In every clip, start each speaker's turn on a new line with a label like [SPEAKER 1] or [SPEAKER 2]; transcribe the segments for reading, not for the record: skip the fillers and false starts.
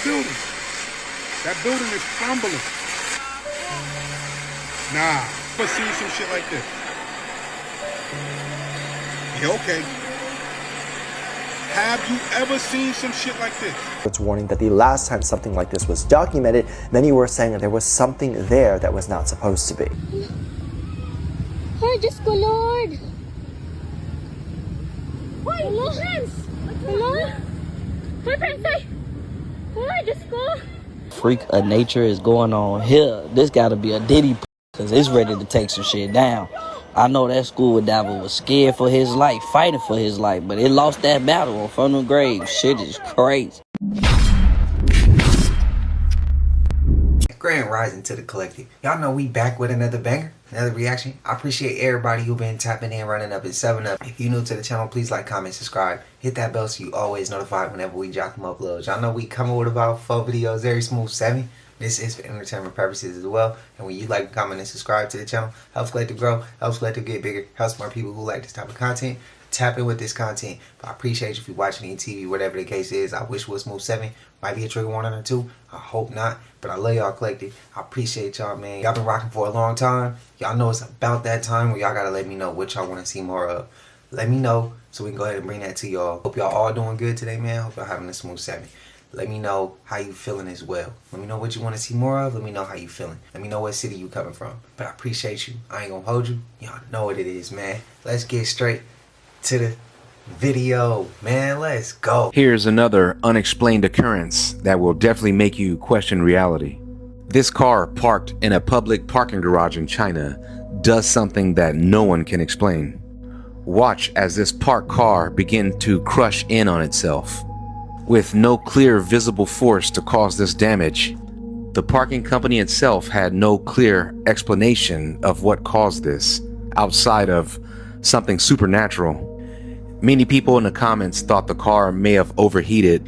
[SPEAKER 1] building. That building is crumbling. Nah, but see some shit like this. Yeah, okay. Have you ever seen some shit like this?
[SPEAKER 2] It's warning that the last time something like this was documented, many were saying that there was something there that was not supposed to be.
[SPEAKER 3] Ay, Diyos ko, Lord! Hoy, Friends! Hello? Hoy, Friends, ay! Hoy, Diyos ko!
[SPEAKER 4] Freak of nature is going on here. This gotta be a Diddy, because it's ready to take some shit down. I know that school diver was scared for his life, fighting for his life, but it lost that battle on front of the grave. Shit is crazy.
[SPEAKER 5] Grand rising to the collective. Y'all know we back with another banger, another reaction. I appreciate everybody who been tapping in, running up and 7-up. If you're new to the channel, please like, comment, subscribe. Hit that bell so you always notified whenever we drop them uploads. Y'all know we coming with about 4 videos, very smooth 7. This is for entertainment purposes as well. And when you like, comment, and subscribe to the channel, helps Collective grow, helps Collective get bigger, helps more people who like this type of content tap in with this content. But I appreciate you if you're watching any TV, whatever the case is. I wish it was Smooth 7. Might be a trigger warning or 2. I hope not. But I love y'all, Collective. I appreciate y'all, man. Y'all been rocking for a long time. Y'all know it's about that time where y'all gotta let me know what y'all want to see more of. Let me know so we can go ahead and bring that to y'all. Hope y'all all doing good today, man. Hope y'all having a smooth 7. Let me know how you feeling as well. Let me know what you want to see more of. Let me know how you feeling. Let me know what city you coming from. But I appreciate you. I ain't gonna hold you. Y'all know what it is, man. Let's get straight to the video, man. Let's go.
[SPEAKER 6] Here's another unexplained occurrence that will definitely make you question reality. This car parked in a public parking garage in China does something that no one can explain. Watch as this parked car begin to crush in on itself. With no clear visible force to cause this damage, the parking company itself had no clear explanation of what caused this, outside of something supernatural. Many people in the comments thought the car may have overheated,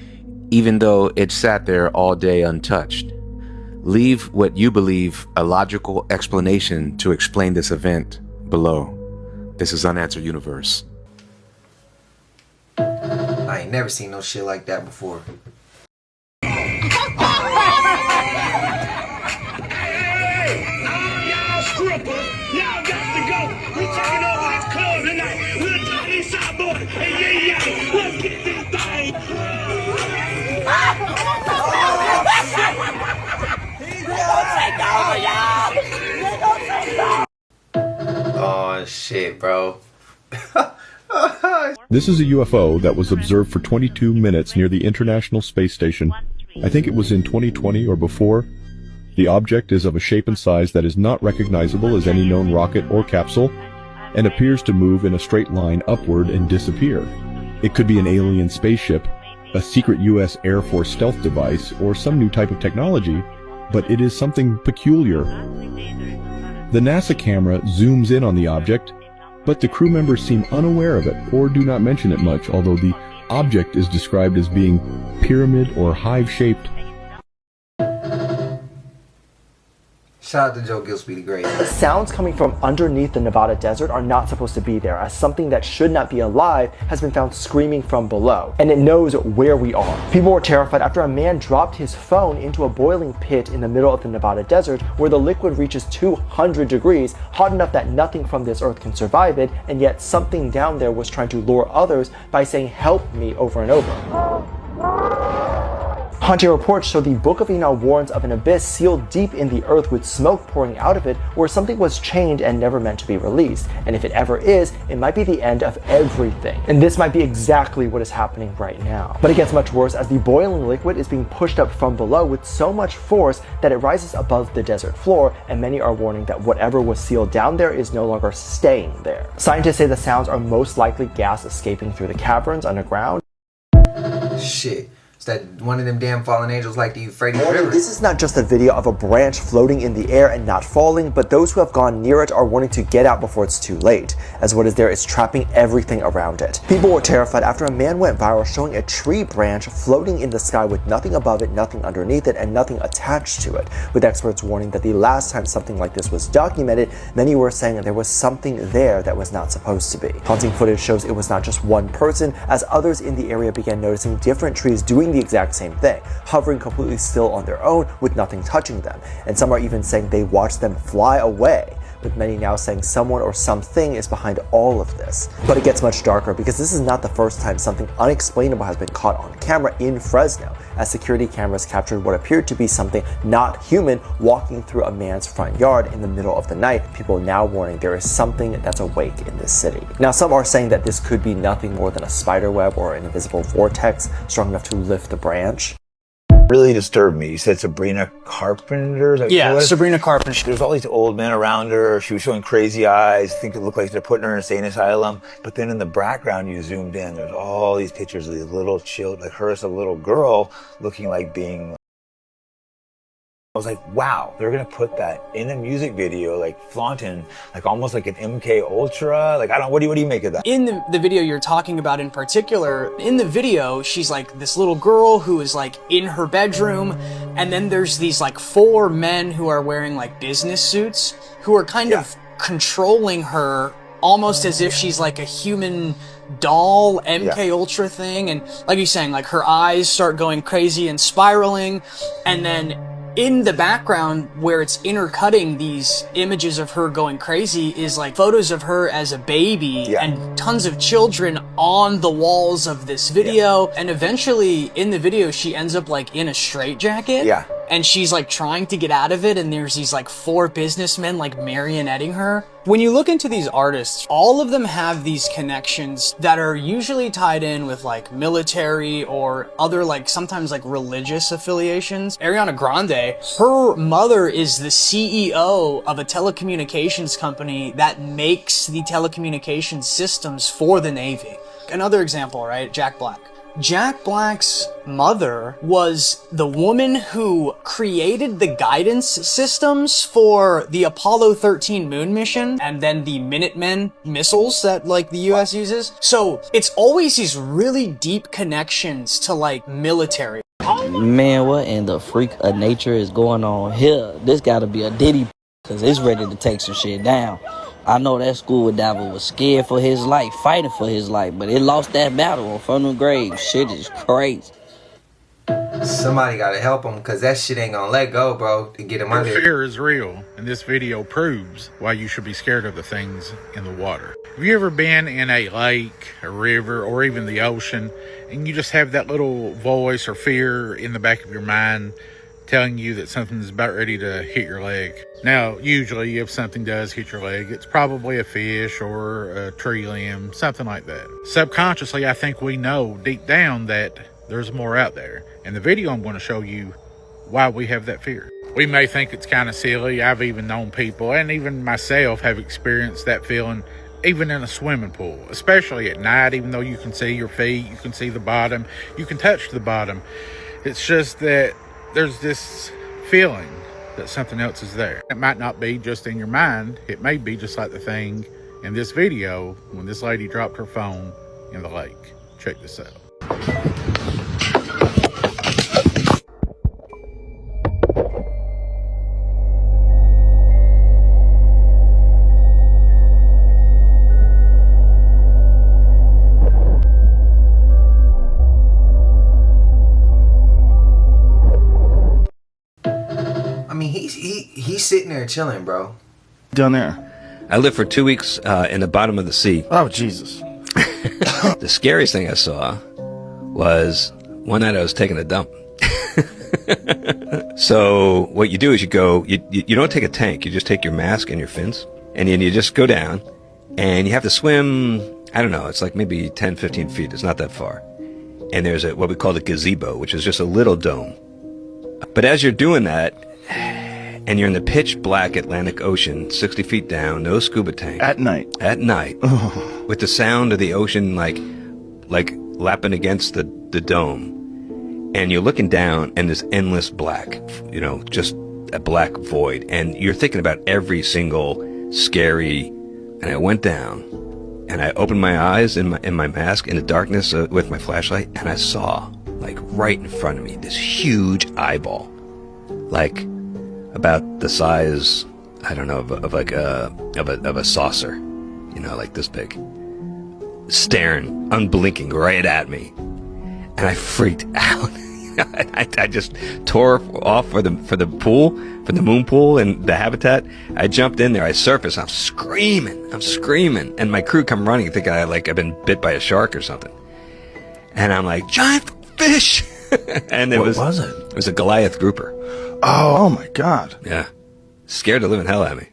[SPEAKER 6] even though it sat there all day untouched. Leave what you believe a logical explanation to explain this event below. This is Unanswered Universe.
[SPEAKER 5] I ain't never seen no shit like that before.
[SPEAKER 7] Y'all strippers, y'all got to go. We taking over this club tonight. We'll take this out, boy. Hey, yeah. Let's get this thing.
[SPEAKER 5] Oh shit, bro.
[SPEAKER 8] This is a UFO that was observed for 22 minutes near the International Space Station. I think it was in 2020 or before. The object is of a shape and size that is not recognizable as any known rocket or capsule, and appears to move in a straight line upward and disappear. It could be an alien spaceship, a secret US Air Force stealth device, or some new type of technology, but it is something peculiar. The NASA camera zooms in on the object, but the crew members seem unaware of it or do not mention it much, although the object is described as being pyramid or hive-shaped.
[SPEAKER 5] Shout out to Joe Gillespie the Great.
[SPEAKER 2] The sounds coming from underneath the Nevada desert are not supposed to be there, as something that should not be alive has been found screaming from below, and it knows where we are. People were terrified after a man dropped his phone into a boiling pit in the middle of the Nevada desert where the liquid reaches 200 degrees, hot enough that nothing from this earth can survive it, and yet something down there was trying to lure others by saying "help me" over and over. Haunting reports show the Book of Enoch warns of an abyss sealed deep in the earth with smoke pouring out of it, where something was chained and never meant to be released. And if it ever is, it might be the end of everything. And this might be exactly what is happening right now. But it gets much worse as the boiling liquid is being pushed up from below with so much force that it rises above the desert floor, and many are warning that whatever was sealed down there is no longer staying there. Scientists say the sounds are most likely gas escaping through the caverns underground.
[SPEAKER 5] Shit. That one of them damn fallen angels like the Freddy River.
[SPEAKER 2] This is not just a video of a branch floating in the air and not falling, but those who have gone near it are wanting to get out before it's too late, as what is there is trapping everything around it. People were terrified after a man went viral showing a tree branch floating in the sky with nothing above it, nothing underneath it, and nothing attached to it, with experts warning that the last time something like this was documented, many were saying that there was something there that was not supposed to be. Haunting footage shows it was not just one person, as others in the area began noticing different trees doing the exact same thing, hovering completely still on their own with nothing touching them. And some are even saying they watched them fly away, with many now saying someone or something is behind all of this. But it gets much darker because this is not the first time something unexplainable has been caught on camera in Fresno, as security cameras captured what appeared to be something not human walking through a man's front yard in the middle of the night, people now warning there is something that's awake in this city. Now some are saying that this could be nothing more than a spider web or an invisible vortex strong enough to lift the branch.
[SPEAKER 9] Really disturbed me. You said Sabrina Carpenter?
[SPEAKER 10] Yeah, Sabrina Carpenter.
[SPEAKER 9] There's all these old men around her. She was showing crazy eyes. I think it looked like they're putting her in a insane asylum. But then in the background, you zoomed in. There's all these pictures of these little children, like her as a little girl, looking like being... I was like, wow, they're gonna put that in a music video, like flaunting, like almost like an MK Ultra. Like, I don't, what do you make of that?
[SPEAKER 10] In the video you're talking about in particular, in the video, she's like this little girl who is like in her bedroom, and then there's these like 4 men who are wearing like business suits, who are kind of controlling her almost as if she's like a human doll MK Ultra thing. And like you're saying, like her eyes start going crazy and spiraling, and then in the background where it's intercutting these images of her going crazy is like photos of her as a baby and tons of children on the walls of this video. And eventually in the video, she ends up like in a straitjacket. And she's like trying to get out of it, and there's these like 4 businessmen like marionetting her. When you look into these artists, all of them have these connections that are usually tied in with like military or other like sometimes like religious affiliations. Ariana Grande, her mother is the CEO of a telecommunications company that makes the telecommunications systems for the Navy. Another example, right? Jack Black. Jack Black's mother was the woman who created the guidance systems for the Apollo 13 moon mission and then the Minutemen missiles that like the US uses. So it's always these really deep connections to like military.
[SPEAKER 4] Man, what in the freak of nature is going on here? This gotta be a Diddy, cause it's ready to take some shit down. I know that school diver was scared for his life, fighting for his life, but it lost that battle in front of the grave. Shit is crazy.
[SPEAKER 5] Somebody gotta help him, cause that shit ain't gonna let go, bro, to get him under.
[SPEAKER 1] Fear is real, and this video proves why you should be scared of the things in the water. Have you ever been in a lake, a river, or even the ocean, and you just have that little voice or fear in the back of your mind telling you that something's about ready to hit your leg? Now, usually if something does hit your leg, it's probably a fish or a tree limb, something like that. Subconsciously, I think we know deep down that there's more out there. In the video, I'm going to show you why we have that fear. We may think it's kind of silly. I've even known people, and even myself, have experienced that feeling even in a swimming pool, especially at night, even though you can see your feet, you can see the bottom, you can touch the bottom. It's just that there's this feeling that something else is there. It might not be just in your mind. It may be just like the thing in this video when this lady dropped her phone in the lake. Check this out.
[SPEAKER 5] He's sitting there chilling, bro.
[SPEAKER 11] Down there.
[SPEAKER 12] I lived for 2 weeks in the bottom of the sea.
[SPEAKER 11] Oh, Jesus.
[SPEAKER 12] The scariest thing I saw was one night I was taking a dump. So what you do is you don't take a tank, you just take your mask and your fins, and then you just go down, and you have to swim, I don't know, it's like maybe 10, 15 feet, it's not that far. And there's what we call the gazebo, which is just a little dome. But as you're doing that, and you're in the pitch black Atlantic Ocean, 60 feet down, no scuba tank.
[SPEAKER 11] At night.
[SPEAKER 12] At night. With the sound of the ocean like lapping against the dome. And you're looking down and this endless black, just a black void. And you're thinking about every single scary, and I went down and I opened my eyes in my mask in the darkness with my flashlight, and I saw like right in front of me this huge eyeball. Like about the size, I don't know, of a saucer, like this big, staring, unblinking right at me. and I freaked out. I just tore off for the pool, for the moon pool and the habitat. I jumped in there, I surfaced, I'm screaming, and my crew come running thinking I've been bit by a shark or something. And I'm like, giant fish! And
[SPEAKER 11] What was it?
[SPEAKER 12] It was a Goliath grouper.
[SPEAKER 11] Oh my God.
[SPEAKER 12] Yeah. Scared the living hell out of me.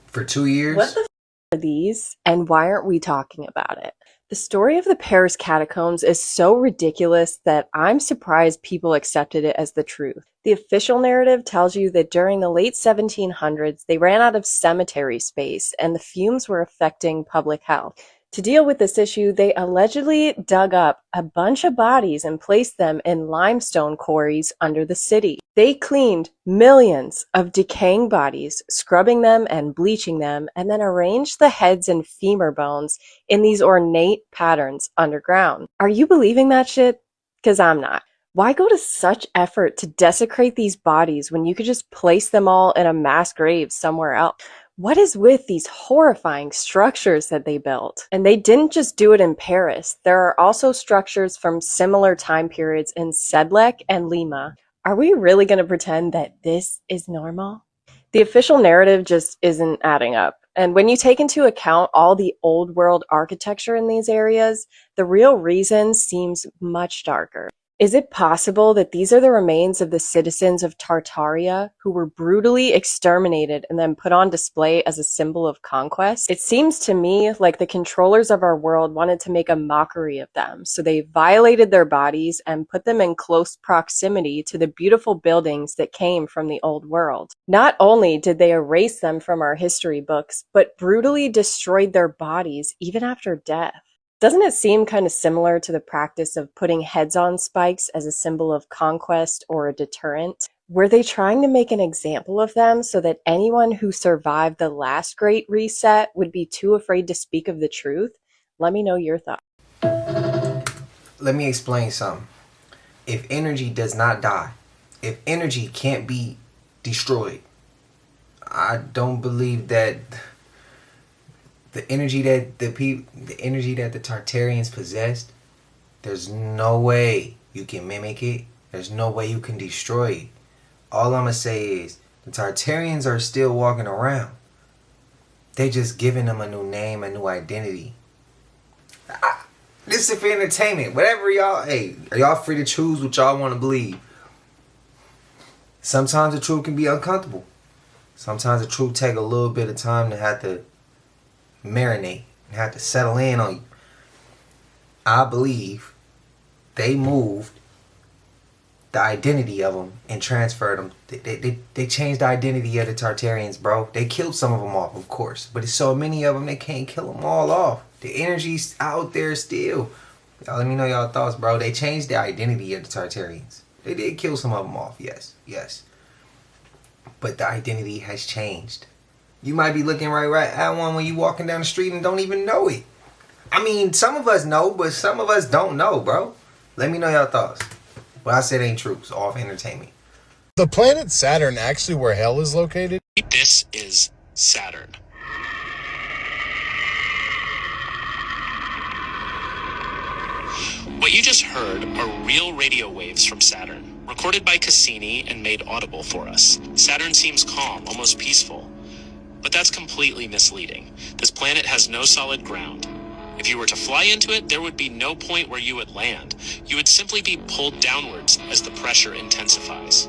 [SPEAKER 5] For 2 years.
[SPEAKER 13] What the f are these, and why aren't we talking about it? The story of the Paris catacombs is so ridiculous that I'm surprised people accepted it as the truth. The official narrative tells you that during the late 1700s, they ran out of cemetery space and the fumes were affecting public health. To deal with this issue, they allegedly dug up a bunch of bodies and placed them in limestone quarries under the city. They cleaned millions of decaying bodies, scrubbing them and bleaching them, and then arranged the heads and femur bones in these ornate patterns underground. Are you believing that shit? 'Cause I'm not. Why go to such effort to desecrate these bodies when you could just place them all in a mass grave somewhere else? What is with these horrifying structures that they built? And they didn't just do it in Paris. There are also structures from similar time periods in Sedlec and Lima. Are we really going to pretend that this is normal? The official narrative just isn't adding up. And when you take into account all the old world architecture in these areas, the real reason seems much darker. Is it possible that these are the remains of the citizens of Tartaria who were brutally exterminated and then put on display as a symbol of conquest? It seems to me like the controllers of our world wanted to make a mockery of them, so they violated their bodies and put them in close proximity to the beautiful buildings that came from the old world. Not only did they erase them from our history books, but brutally destroyed their bodies even after death. Doesn't it seem kind of similar to the practice of putting heads on spikes as a symbol of conquest or a deterrent? Were they trying to make an example of them so that anyone who survived the last Great Reset would be too afraid to speak of the truth? Let me know your thoughts.
[SPEAKER 5] Let me explain something. If energy does not die, if energy can't be destroyed, I don't believe that the energy that the energy that the Tartarians possessed, there's no way you can mimic it. There's no way you can destroy it. All I'm gonna say is the Tartarians are still walking around. They just giving them a new name, a new identity. This is for entertainment. Whatever y'all, hey, y'all free to choose what y'all want to believe. Sometimes the truth can be uncomfortable. Sometimes the truth take a little bit of time to have to marinate and have to settle in on you. I believe they moved the identity of them and transferred them. They changed the identity of the Tartarians, bro. They killed some of them off, of course, but it's so many of them they can't kill them all off. The energy's out there still. Y'all let me know y'all thoughts, bro. They changed the identity of the Tartarians. They did kill some of them off, yes. But the identity has changed. You might be looking right at one when you walking down the street and don't even know it. I mean, some of us know, but some of us don't know, bro. Let me know y'all thoughts. What I said ain't true. It's all for entertainment.
[SPEAKER 14] The planet Saturn actually where hell is located?
[SPEAKER 15] This is Saturn. What you just heard are real radio waves from Saturn, recorded by Cassini and made audible for us. Saturn seems calm, almost peaceful. But that's completely misleading. This planet has no solid ground. If you were to fly into it, there would be no point where you would land. You would simply be pulled downwards as the pressure intensifies.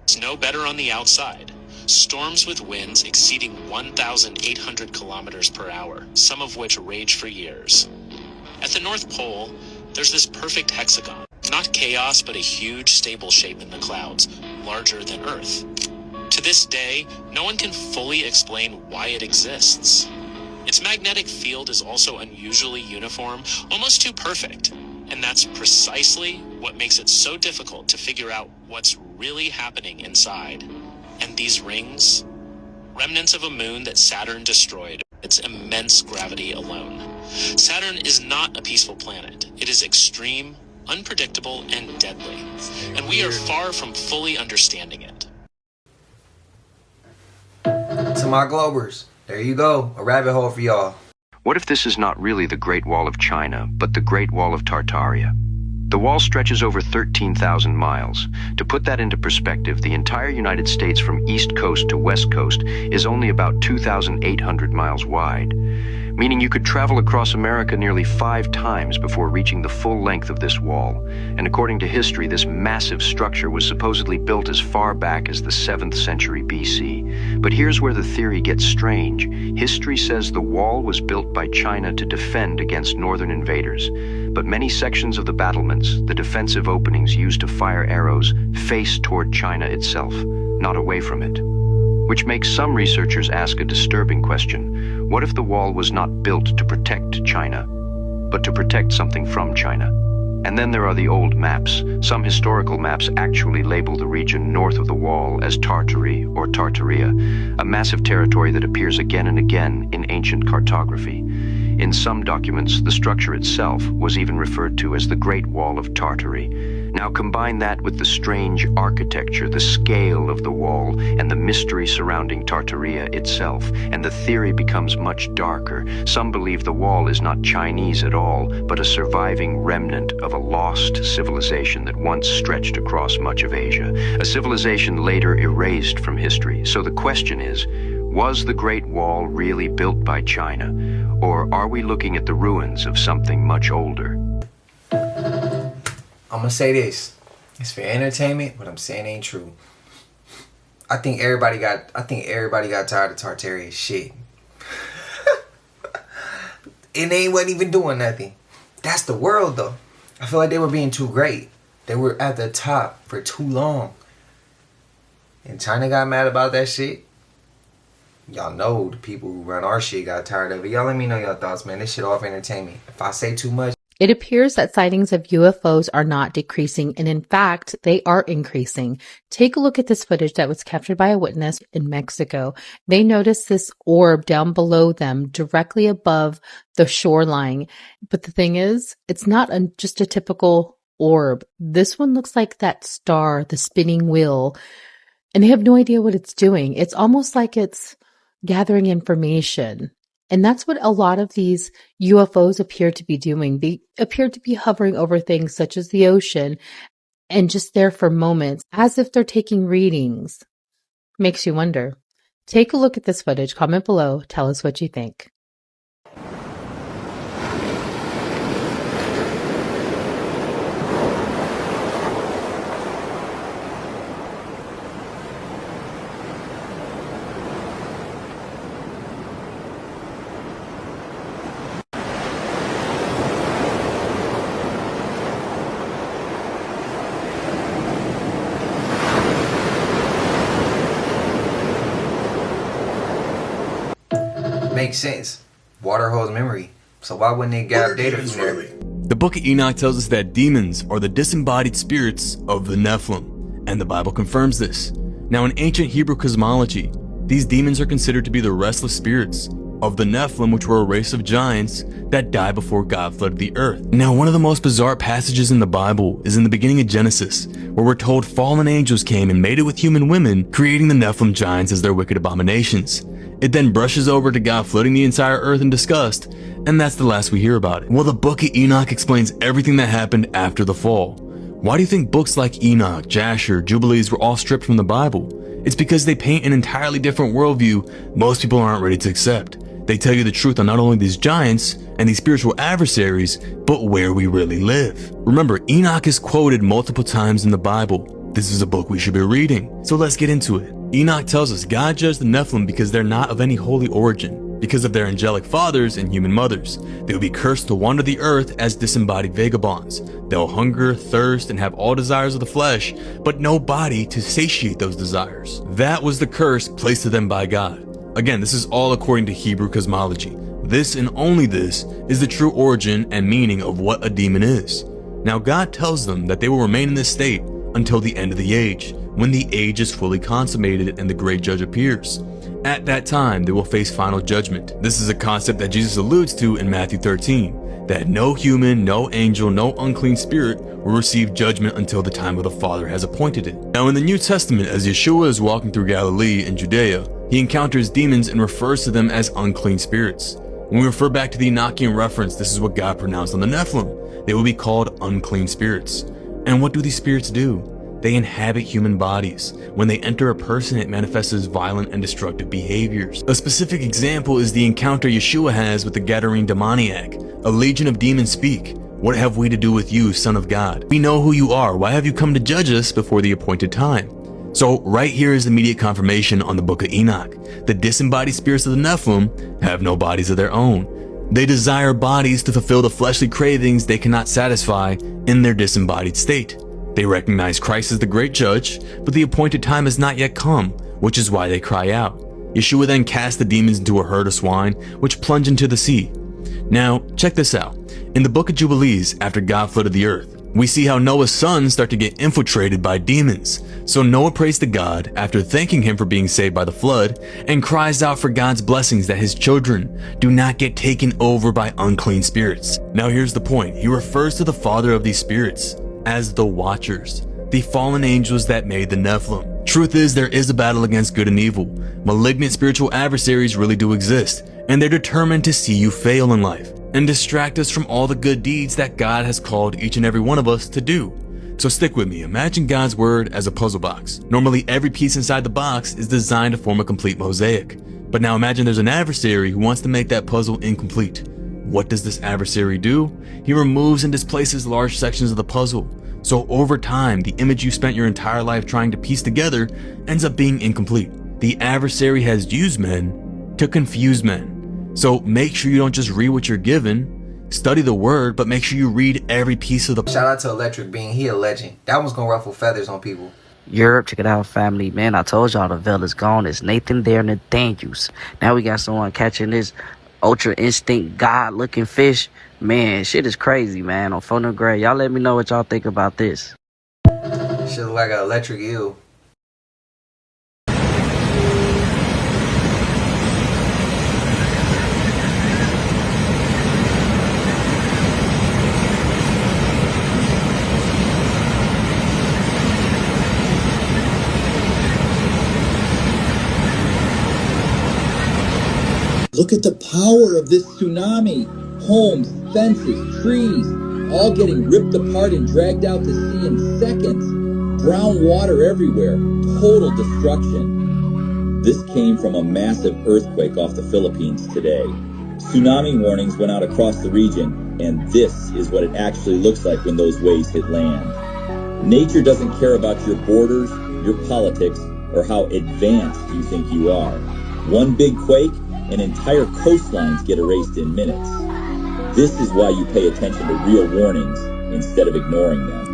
[SPEAKER 15] It's no better on the outside. Storms with winds exceeding 1,800 kilometers per hour, some of which rage for years. At the North Pole, there's this perfect hexagon. Not chaos, but a huge stable shape in the clouds, larger than Earth. To this day, no one can fully explain why it exists. Its magnetic field is also unusually uniform, almost too perfect. And that's precisely what makes it so difficult to figure out what's really happening inside. And these rings, remnants of a moon that Saturn destroyed, its immense gravity alone. Saturn is not a peaceful planet. It is extreme, unpredictable, and deadly. And we are far from fully understanding it.
[SPEAKER 5] To my Globers, there you go. A rabbit hole for y'all.
[SPEAKER 16] What if this is not really the Great Wall of China, but the Great Wall of Tartaria? The wall stretches over 13,000 miles. To put that into perspective, the entire United States from East Coast to West Coast is only about 2,800 miles wide, meaning you could travel across America nearly 5 times before reaching the full length of this wall. And according to history, this massive structure was supposedly built as far back as the 7th century BC. But here's where the theory gets strange. History says the wall was built by China to defend against northern invaders. But many sections of the battlements, the defensive openings used to fire arrows, face toward China itself, not away from it. Which makes some researchers ask a disturbing question. What if the wall was not built to protect China, but to protect something from China? And then there are the old maps. Some historical maps actually label the region north of the wall as Tartary or Tartaria, a massive territory that appears again and again in ancient cartography. In some documents, the structure itself was even referred to as the Great Wall of Tartary. Now combine that with the strange architecture, the scale of the wall, and the mystery surrounding Tartaria itself, and the theory becomes much darker. Some believe the wall is not Chinese at all, but a surviving remnant of a lost civilization that once stretched across much of Asia, a civilization later erased from history. So the question is, was the Great Wall really built by China, or are we looking at the ruins of something much older?
[SPEAKER 5] I'm gonna say this. It's for entertainment, but I'm saying it ain't true. I think everybody got tired of Tartaria shit. And they wasn't even doing nothing. That's the world though. I feel like they were being too great. They were at the top for too long. And China got mad about that shit. Y'all know the people who run our shit got tired of it. Y'all let me know your thoughts, man. This shit all for entertainment. If I say too much.
[SPEAKER 17] It appears that sightings of UFOs are not decreasing, and in fact, they are increasing. Take a look at this footage that was captured by a witness in Mexico. They noticed this orb down below them, directly above the shoreline. But the thing is, it's not just a typical orb. This one looks like that star, the spinning wheel, and they have no idea what it's doing. It's almost like it's gathering information. And that's what a lot of these UFOs appear to be doing. They appear to be hovering over things such as the ocean and just there for moments, as if they're taking readings. Makes you wonder. Take a look at this footage. Comment below. Tell us what you think.
[SPEAKER 5] Makes sense. Water holds memory. So why wouldn't they gather data from there?
[SPEAKER 18] The Book of Enoch tells us that demons are the disembodied spirits of the Nephilim, and the Bible confirms this. Now in ancient Hebrew cosmology, these demons are considered to be the restless spirits of the Nephilim, which were a race of giants that died before God flooded the earth. Now one of the most bizarre passages in the Bible is in the beginning of Genesis, where we're told fallen angels came and mated with human women, creating the Nephilim giants as their wicked abominations. It then brushes over to God flooding the entire earth in disgust, and that's the last we hear about it. Well, the Book of Enoch explains everything that happened after the fall. Why do you think books like Enoch, Jasher, Jubilees were all stripped from the Bible? It's because they paint an entirely different worldview most people aren't ready to accept. They tell you the truth on not only these giants and these spiritual adversaries, but where we really live. Remember, Enoch is quoted multiple times in the Bible. This is a book we should be reading. So let's get into it. Enoch tells us God judged the Nephilim because they're not of any holy origin. Because of their angelic fathers and human mothers, they will be cursed to wander the earth as disembodied vagabonds. They'll hunger, thirst, and have all desires of the flesh, but no body to satiate those desires. That was the curse placed to them by God. Again, this is all according to Hebrew cosmology. This and only this is the true origin and meaning of what a demon is. Now God tells them that they will remain in this state until the end of the age, when the age is fully consummated and the great judge appears. At that time, they will face final judgment. This is a concept that Jesus alludes to in Matthew 13, that no human, no angel, no unclean spirit will receive judgment until the time of the Father has appointed it. Now in the New Testament, as Yeshua is walking through Galilee and Judea, he encounters demons and refers to them as unclean spirits. When we refer back to the Enochian reference, this is what God pronounced on the Nephilim. They will be called unclean spirits. And what do these spirits do? They inhabit human bodies. When they enter a person, it manifests as violent and destructive behaviors. A specific example is the encounter Yeshua has with the Gadarene demoniac. A legion of demons speak, "What have we to do with you, Son of God? We know who you are. Why have you come to judge us before the appointed time?" So right here is immediate confirmation on the book of Enoch. The disembodied spirits of the Nephilim have no bodies of their own. They desire bodies to fulfill the fleshly cravings they cannot satisfy in their disembodied state. They recognize Christ as the great judge, but the appointed time has not yet come, which is why they cry out. Yeshua then casts the demons into a herd of swine, which plunge into the sea. Now, check this out. In the book of Jubilees, after God flooded the earth, we see how Noah's sons start to get infiltrated by demons. So Noah prays to God after thanking him for being saved by the flood and cries out for God's blessings that his children do not get taken over by unclean spirits. Now here's the point. He refers to the father of these spirits as the Watchers, the fallen angels that made the Nephilim. Truth is, there is a battle against good and evil. Malignant spiritual adversaries really do exist, and they're determined to see you fail in life and distract us from all the good deeds that God has called each and every one of us to do. So stick with me. Imagine God's word as a puzzle box. Normally, every piece inside the box is designed to form a complete mosaic. But now imagine there's an adversary who wants to make that puzzle incomplete. What does this adversary do? He removes and displaces large sections of the puzzle. So over time, the image you spent your entire life trying to piece together ends up being incomplete. The adversary has used men to confuse men. So make sure you don't just read what you're given, study the word, but make sure you read every piece of the...
[SPEAKER 5] Shout out to Electric Bean, he a legend. That one's gonna ruffle feathers on people.
[SPEAKER 4] Europe, check it out, family. Man, I told y'all the veil is gone. It's Nathan there, Nathaniels. Now we got someone catching this ultra instinct god looking fish. Man, shit is crazy, man. On Phone Gray. Y'all let me know what y'all think about this.
[SPEAKER 5] Shit look like an electric eel.
[SPEAKER 19] Look at the power of this tsunami. Homes, fences, trees, all getting ripped apart and dragged out to sea in seconds. Brown water everywhere. Total destruction. This came from a massive earthquake off the Philippines today. Tsunami warnings went out across the region, and this is what it actually looks like when those waves hit land. Nature doesn't care about your borders, your politics, or how advanced you think you are. One big quake, and entire coastlines get erased in minutes. This is why you pay attention to real warnings instead of ignoring them.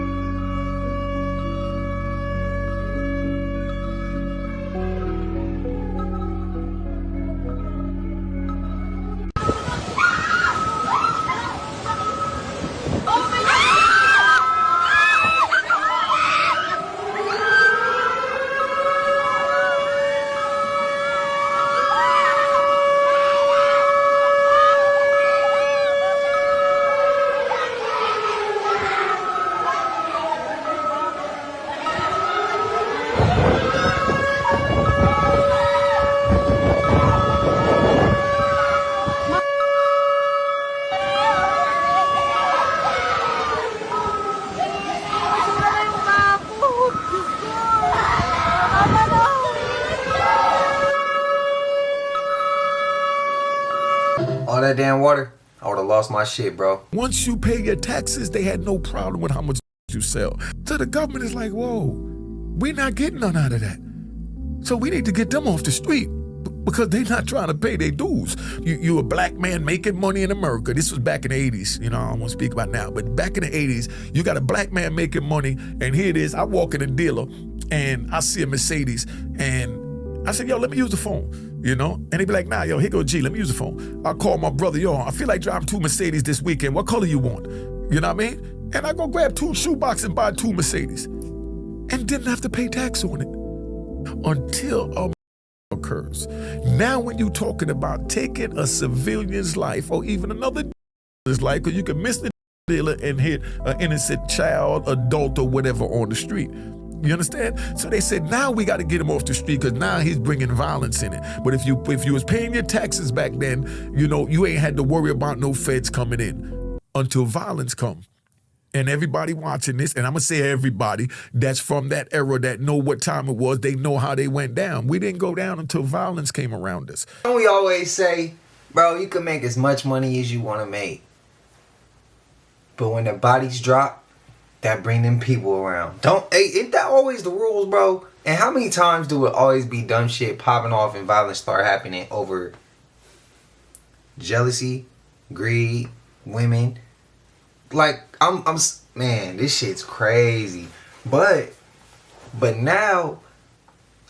[SPEAKER 5] All that damn water, I would have lost my shit, bro.
[SPEAKER 20] Once you pay your taxes, they had no problem with how much you sell. So the government is like, whoa, we're not getting none out of that. So we need to get them off the street because they're not trying to pay their dues. You a black man making money in America. This was back in the 80s. You know, I don't want to speak about now, but back in the 80s, you got a black man making money, and here it is. I walk in a dealer, and I see a Mercedes, and I said, yo, let me use the phone. You know, and they be like, nah, yo, here go G, let me use the phone. I call my brother, yo, I feel like driving 2 Mercedes this weekend. What color you want? You know what I mean? And I go grab 2 shoeboxes and buy 2 Mercedes. And didn't have to pay tax on it until a occurs. Now when you're talking about taking a civilian's life or even another life, because you can miss the dealer and hit an innocent child, adult, or whatever on the street. You understand? So they said, now we got to get him off the street because now he's bringing violence in it. But if you was paying your taxes back then, you know, you ain't had to worry about no feds coming in until violence come. And everybody watching this, and I'm going to say everybody that's from that era that know what time it was, they know how they went down. We didn't go down until violence came around us.
[SPEAKER 5] And we always say, bro, you can make as much money as you want to make. But when the bodies drop, that bring them people around. Ain't that always the rules, bro? And how many times do it always be dumb shit popping off and violence start happening over jealousy, greed, women? Like, man, this shit's crazy. But now,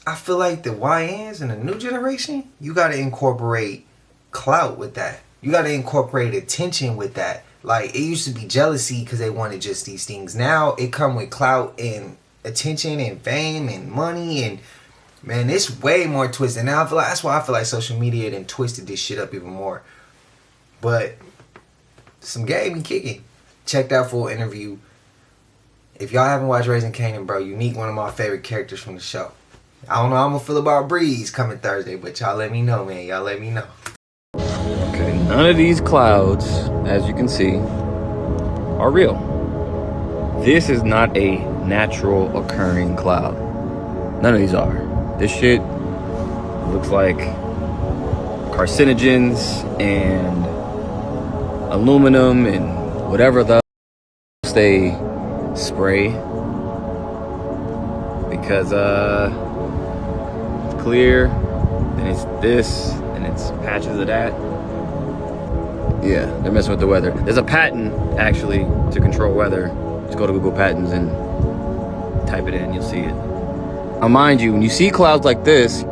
[SPEAKER 5] I feel like the YNs and the new generation, you gotta incorporate clout with that. You gotta incorporate attention with that. Like, it used to be jealousy because they wanted just these things. Now, it come with clout and attention and fame and money. And, man, it's way more twisted. Now, that's why I feel like social media done twisted this shit up even more. But some game and kicking. Check that full interview. If y'all haven't watched Raising Kanan, bro, Unique, one of my favorite characters from the show. I don't know how I'm going to feel about Breeze coming Thursday, but y'all let me know, man. Y'all let me know.
[SPEAKER 21] Okay, none of these clouds, as you can see, are real. This is not a natural occurring cloud. None of these are. This shit looks like carcinogens and aluminum and whatever the they spray, because it's clear, then it's this, and it's patches of that. Yeah, they're messing with the weather. There's a patent actually to control weather. Just go to Google Patents and type it in, you'll see it. Now mind you, when you see clouds like this,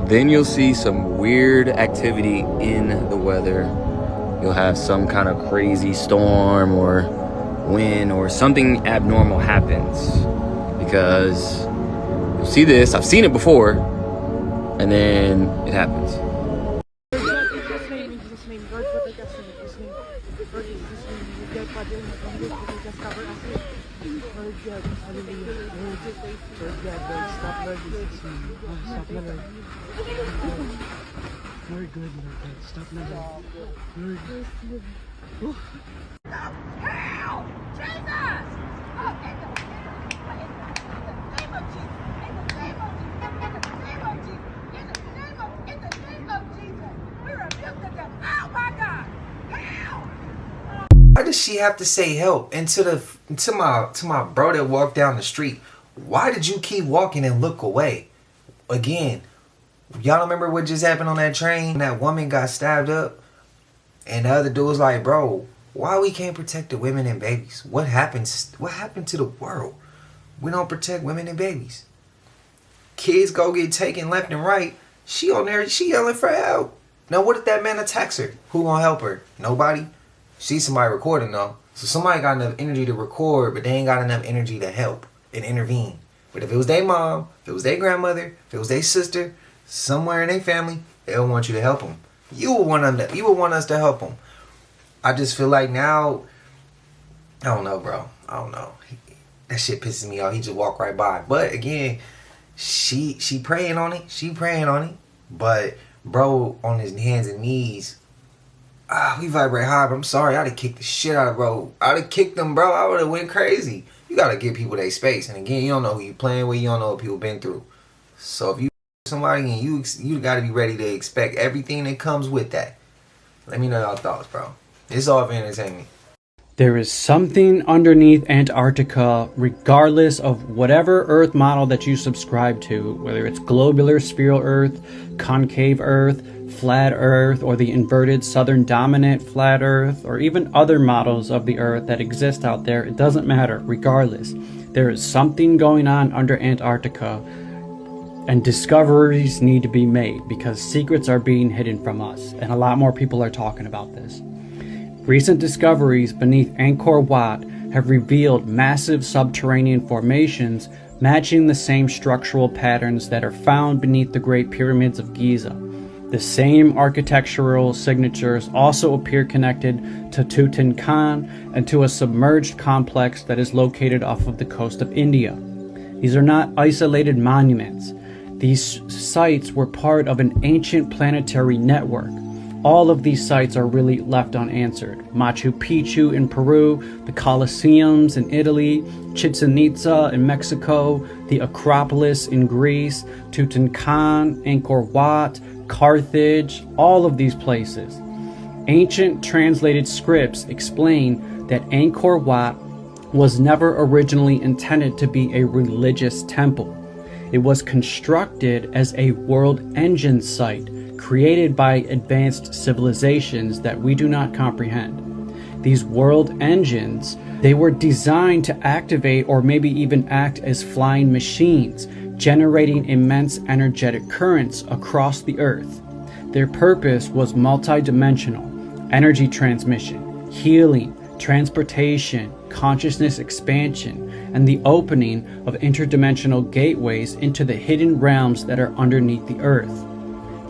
[SPEAKER 21] then you'll see some weird activity in the weather. You'll have some kind of crazy storm or wind or something abnormal happens, because you'll see this, I've seen it before, and then it happens.
[SPEAKER 7] You're good, Lord. Stop now. You're good. Help! Jesus! Oh, in the name of Jesus. In the name of Jesus. In the name of Jesus. We rebuke the devil. Oh my God! Help!
[SPEAKER 5] Why does she have to say help? And to my bro that walked down the street, why did you keep walking and look away? Again, y'all remember what just happened on that train? That woman got stabbed up, and the other dude was like, bro, why we can't protect the women and babies? What happened to the world? We don't protect women and babies. Kids go get taken left and right. She on there, she yelling for help. Now what if that man attacks her? Who gonna help her? Nobody? See somebody recording though. So somebody got enough energy to record, but they ain't got enough energy to help and intervene. But if it was their mom, if it was their grandmother, if it was their sister, somewhere in their family, they would want you to help them. You would want us to help them. I just feel like now, I don't know, bro. I don't know. That shit pisses me off. He just walked right by. But again, she praying on it. She praying on it. But bro, on his hands and knees, we vibrate high. But I'm sorry, I'd have kicked the shit out of bro. I'd have kicked them, bro. I would have went crazy. You gotta give people their space. And again, you don't know who you playing with. You don't know what people been through. So if you somebody and you gotta be ready to expect everything that comes with that. Let me know your thoughts, bro. It's all for entertainment.
[SPEAKER 22] There is something underneath Antarctica, regardless of whatever Earth model that you subscribe to, whether it's globular spiral Earth, concave Earth, flat Earth, or the inverted southern dominant flat Earth, or even other models of the Earth that exist out there. It doesn't matter. Regardless, there is something going on under Antarctica, and discoveries need to be made because secrets are being hidden from us, and a lot more people are talking about this. Recent discoveries beneath Angkor Wat have revealed massive subterranean formations matching the same structural patterns that are found beneath the Great Pyramids of Giza. The same architectural signatures also appear connected to Tutankhamun and to a submerged complex that is located off of the coast of India. These are not isolated monuments. These sites were part of an ancient planetary network. All of these sites are really left unanswered. Machu Picchu in Peru, the Colosseums in Italy, Chichen Itza in Mexico, the Acropolis in Greece, Tutankhamun, Angkor Wat, Carthage, all of these places. Ancient translated scripts explain that Angkor Wat was never originally intended to be a religious temple. It was constructed as a world engine site created by advanced civilizations that we do not comprehend. These world engines, they were designed to activate or maybe even act as flying machines, generating immense energetic currents across the earth. Their purpose was multidimensional: energy transmission, healing, transportation, consciousness expansion, and the opening of interdimensional gateways into the hidden realms that are underneath the earth.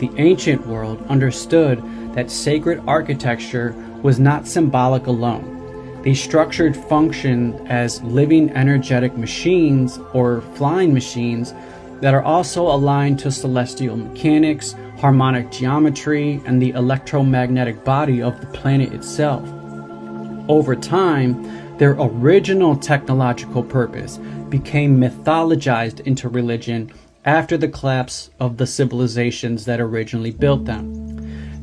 [SPEAKER 22] The ancient world understood that sacred architecture was not symbolic alone. These structures functioned as living energetic machines or flying machines that are also aligned to celestial mechanics, harmonic geometry, and the electromagnetic body of the planet itself. Over time, their original technological purpose became mythologized into religion after the collapse of the civilizations that originally built them.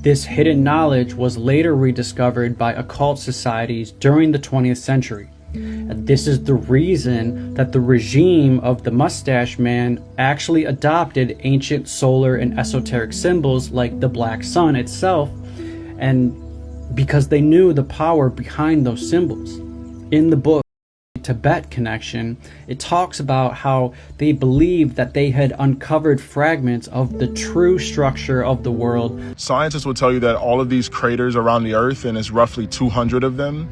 [SPEAKER 22] This hidden knowledge was later rediscovered by occult societies during the 20th century. And this is the reason that the regime of the Mustache Man actually adopted ancient solar and esoteric symbols like the black sun itself, and because they knew the power behind those symbols. In the book Tibet Connection, it talks about how they believed that they had uncovered fragments of the true structure of the world.
[SPEAKER 3] Scientists will tell you that all of these craters around the Earth, and it's roughly 200 of them,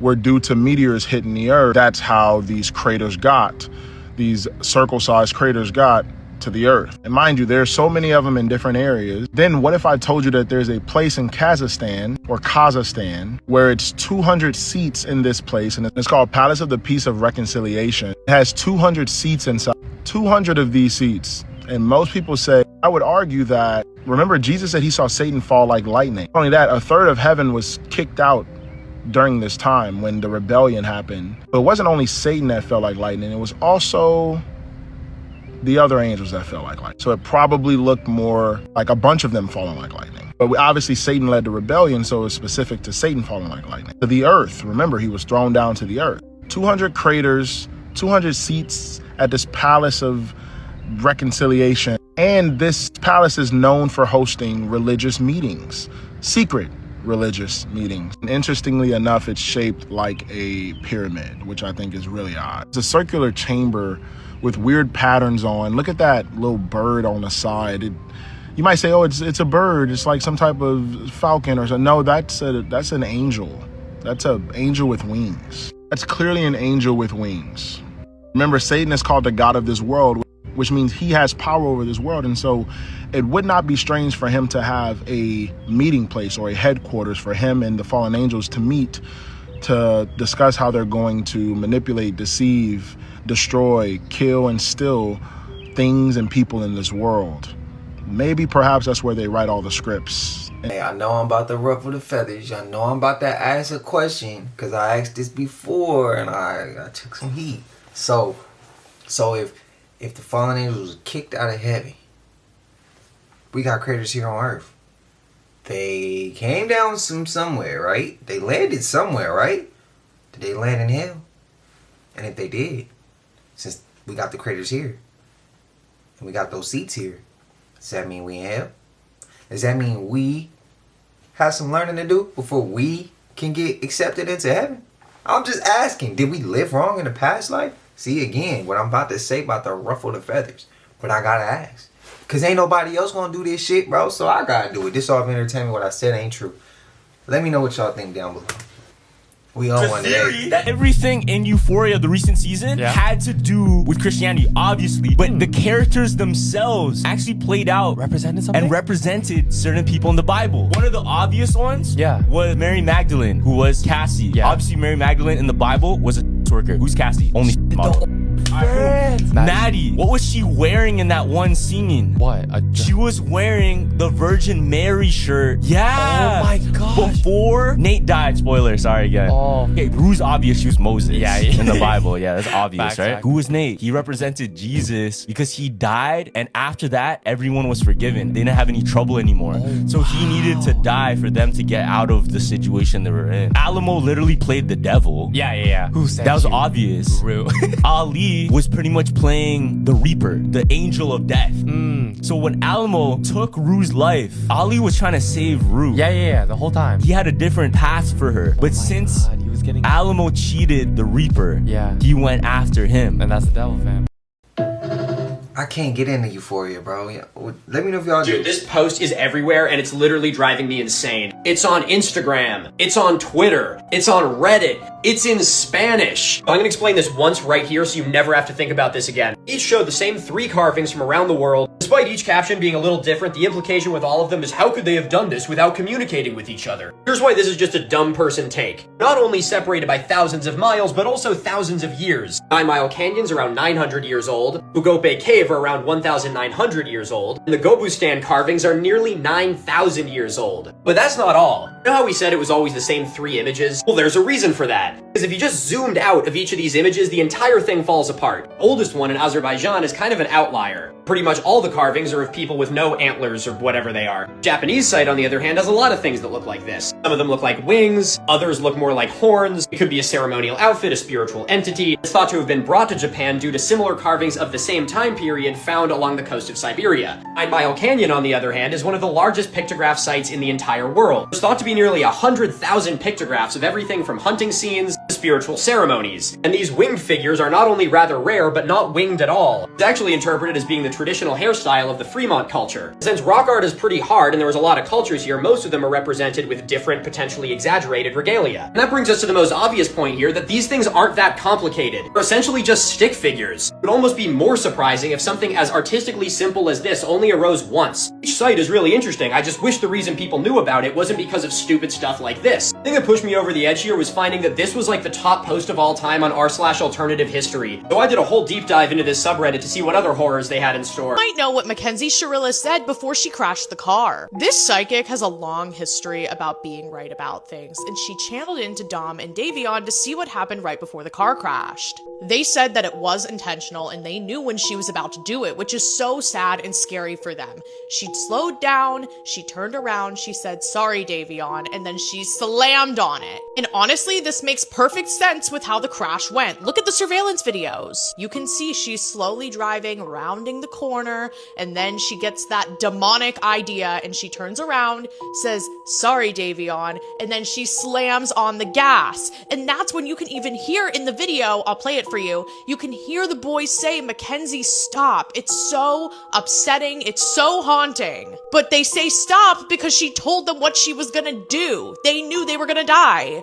[SPEAKER 3] were due to meteors hitting the Earth. That's how these craters got, these circle-sized craters got to the Earth. And mind you, there's so many of them in different areas. Then what if I told you that there's a place in Kazakhstan where it's 200 seats in this place, and it's called Palace of the Peace of Reconciliation. It has 200 seats inside, 200 of these seats. And most people say, I would argue that, remember Jesus said he saw Satan fall like lightning. Not only that, a third of heaven was kicked out during this time when the rebellion happened. But it wasn't only Satan that fell like lightning, it was also the other angels that fell like lightning. So it probably looked more like a bunch of them falling like lightning. But obviously Satan led the rebellion, so it's specific to Satan falling like lightning. To the earth, remember, he was thrown down to the earth. 200 craters, 200 seats at this Palace of Reconciliation. And this palace is known for hosting religious meetings, secret religious meetings. And interestingly enough, it's shaped like a pyramid, which I think is really odd. It's a circular chamber with weird patterns on. Look at that little bird on the side. You might say, oh, it's a bird. It's like some type of falcon or something. No, that's an angel. That's an angel with wings. That's clearly an angel with wings. Remember, Satan is called the god of this world, which means he has power over this world. And so it would not be strange for him to have a meeting place or a headquarters for him and the fallen angels to meet, to discuss how they're going to manipulate, deceive, destroy, kill, and steal things and people in this world. Maybe perhaps that's where they write all the scripts.
[SPEAKER 5] Hey, I know I'm about to ruffle the feathers. I know I'm about to ask a question because I asked this before and I took some heat. So if the fallen angels was kicked out of heaven, we got craters here on Earth. They came down somewhere, right? They landed somewhere, right? Did they land in hell? And if they did, since we got the craters here and we got those seats here, does that mean we in hell? Does that mean we have some learning to do before we can get accepted into heaven? I'm just asking, did we live wrong in the past life? See, again, what I'm about to say about to ruffle the feathers, but I gotta ask. Cause ain't nobody else gonna do this shit, bro, so I gotta do it. This off entertainment, what I said ain't true. Let me know what y'all think down below. We on one today.
[SPEAKER 6] That everything in Euphoria, the recent season, had to do with Christianity, obviously. But the characters themselves actually played out and represented certain people in the Bible. One of the obvious ones was Mary Magdalene, who was Cassie. Obviously, Mary Magdalene in the Bible was a worker. Who's Cassie? Only model. Maddie, what was she wearing in that one scene?
[SPEAKER 2] What?
[SPEAKER 6] She was wearing the Virgin Mary shirt. Yeah.
[SPEAKER 2] Oh my god.
[SPEAKER 6] Before Nate died. Spoiler, sorry again.
[SPEAKER 2] Oh.
[SPEAKER 6] Okay, who's obvious? She was Moses.
[SPEAKER 2] Yeah.
[SPEAKER 6] In the Bible. Yeah, that's obvious,
[SPEAKER 2] Facts,
[SPEAKER 6] right?
[SPEAKER 2] facts.
[SPEAKER 6] Who was Nate? He represented Jesus because he died, and after that, everyone was forgiven. They didn't have any trouble anymore. So he needed to die for them to get out of the situation they were in. Alamo literally played the devil.
[SPEAKER 2] Yeah. Who said
[SPEAKER 6] That was
[SPEAKER 2] you?
[SPEAKER 6] obvious.
[SPEAKER 2] Real.
[SPEAKER 6] Ali was pretty much playing the Reaper, the angel of death. So when Alamo took Rue's life, Ali was trying to save Rue.
[SPEAKER 2] Yeah, the whole time.
[SPEAKER 6] He had a different path for her. But since
[SPEAKER 2] He was getting...
[SPEAKER 6] Alamo cheated the Reaper,
[SPEAKER 2] Yeah.
[SPEAKER 6] he went after him.
[SPEAKER 2] And that's the devil, fam.
[SPEAKER 5] I can't get into Euphoria, bro. Yeah, let me know if y'all do.
[SPEAKER 8] Dude, this post is everywhere and it's literally driving me insane. It's on Instagram. It's on Twitter. It's on Reddit. It's in Spanish. I'm gonna explain this once right here so you never have to think about this again. Each show the same 3 carvings from around the world. Despite each caption being a little different, the implication with all of them is how could they have done this without communicating with each other? Here's why this is just a dumb person take. Not only separated by thousands of miles, but also thousands of years. 9 Mile Canyon's around 900 years old. Ugope Cave are around 1,900 years old. And the Gobustan carvings are nearly 9,000 years old. But that's not all. You know how we said it was always the same 3 images? Well, there's a reason for that. Because if you just zoomed out of each of these images, the entire thing falls apart. The oldest one in Azerbaijan is kind of an outlier. Pretty much all the carvings are of people with no antlers or whatever they are. Japanese site, on the other hand, has a lot of things that look like this. Some of them look like wings, others look more like horns. It could be a ceremonial outfit, a spiritual entity. It's thought to have been brought to Japan due to similar carvings of the same time period found along the coast of Siberia. 9 Mile Canyon, on the other hand, is one of the largest pictograph sites in the entire world. There's thought to be nearly 100,000 pictographs of everything from hunting scenes to spiritual ceremonies. And these winged figures are not only rather rare, but not winged at all. It's actually interpreted as being the traditional hairstyle of the Fremont culture. Since rock art is pretty hard and there was a lot of cultures here, most of them are represented with different, potentially exaggerated regalia. And that brings us to the most obvious point here, that these things aren't that complicated. They're essentially just stick figures. It would almost be more surprising if something as artistically simple as this only arose once. Each site is really interesting, I just wish the reason people knew about it wasn't because of stupid stuff like this. The thing that pushed me over the edge here was finding that this was like the top post of all time on r/alternative history. So I did a whole deep dive into this subreddit to see what other horrors they had in store.
[SPEAKER 23] Might know what Mackenzie Shirilla said before she crashed the car. This psychic has a long history about being right about things, and she channeled into Dom and Davion to see what happened right before the car crashed. They said that it was intentional and they knew when she was about to do it, which is so sad and scary for them. She slowed down, she turned around, she said, "Sorry, Davion," and then she slammed on it. And honestly, this makes perfect sense with how the crash went. Look at the surveillance videos. You can see she's slowly driving, rounding the corner, and then she gets that demonic idea and she turns around, says, "Sorry, Davion," and then she slams on the gas. And that's when you can even hear in the video, I'll play it for you, you can hear the boys say, "Mackenzie, stop." It's so upsetting, it's so haunting. But they say stop because she told them what she was gonna do. They knew they were gonna die.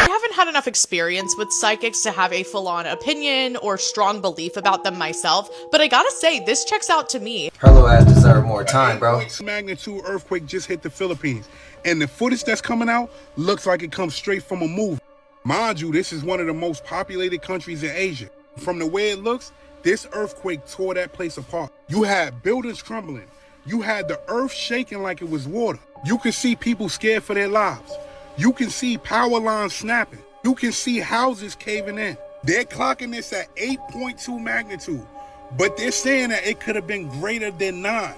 [SPEAKER 23] I haven't had enough experience with psychics to have a full-on opinion or strong belief about them myself, but I gotta say, this checks out to me.
[SPEAKER 5] Her little ass deserve more time, bro.
[SPEAKER 24] Magnitude earthquake just hit the Philippines, and the footage that's coming out looks like it comes straight from a movie. Mind you, this is one of the most populated countries in Asia. From the way it looks, this earthquake tore that place apart. You had buildings crumbling. You had the earth shaking like it was water. You could see people scared for their lives. You can see power lines snapping. You can see houses caving in. They're clocking this at 8.2 magnitude, but they're saying that it could have been greater than 9.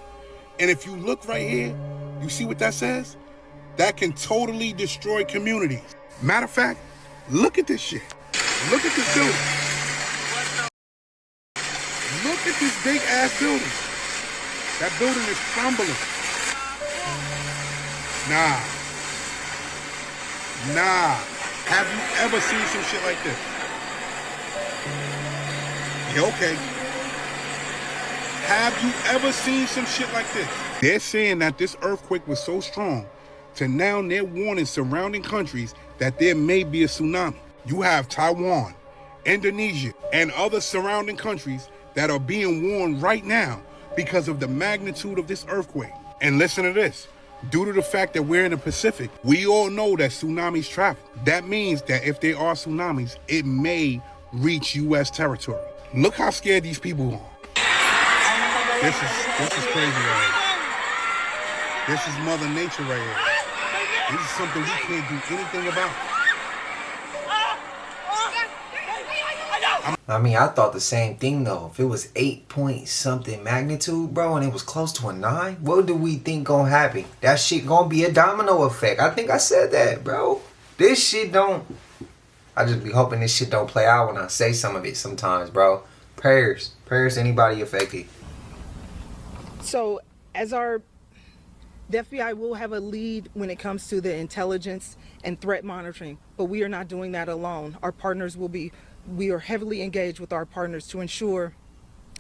[SPEAKER 24] And if you look right here, you see what that says? That can totally destroy communities. Matter of fact, look at this shit. Look at this building. Look at this big ass building. That building is crumbling. Nah. Have you ever seen some shit like this? Yeah, okay. Have you ever seen some shit like this? They're saying that this earthquake was so strong to now they're warning surrounding countries that there may be a tsunami. You have Taiwan, Indonesia, and other surrounding countries that are being warned right now because of the magnitude of this earthquake. And listen to this. Due to the fact that we're in the Pacific, we all know that tsunamis travel. That means that if there are tsunamis, it may reach U.S. territory. Look how scared these people are. This is crazy right here. This is Mother Nature right here. This is something we can't do anything about.
[SPEAKER 5] I mean, I thought the same thing though. If it was 8 point something magnitude, bro, and it was close to a 9, what do we think gonna happen? That shit gonna be a domino effect. I think I said that, bro. This shit don't... I just be hoping this shit don't play out when I say some of it sometimes, bro. Prayers to anybody affected.
[SPEAKER 1] So, as the FBI will have a lead when it comes to the intelligence and threat monitoring, but we are not doing that alone. Our partners we are heavily engaged with our partners to ensure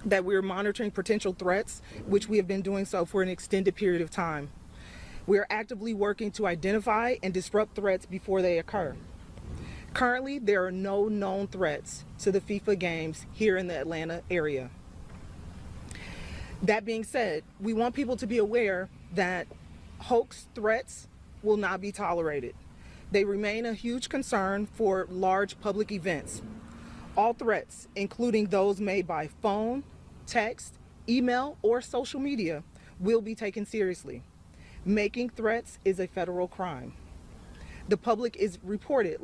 [SPEAKER 1] that we're monitoring potential threats, which we have been doing so for an extended period of time. We are actively working to identify and disrupt threats before they occur. Currently, there are no known threats to the FIFA games here in the Atlanta area. That being said, we want people to be aware that hoax threats will not be tolerated. They remain a huge concern for large public events. All threats, including those made by phone, text, email, or social media, will be taken seriously. Making threats is a federal crime. The public is encouraged,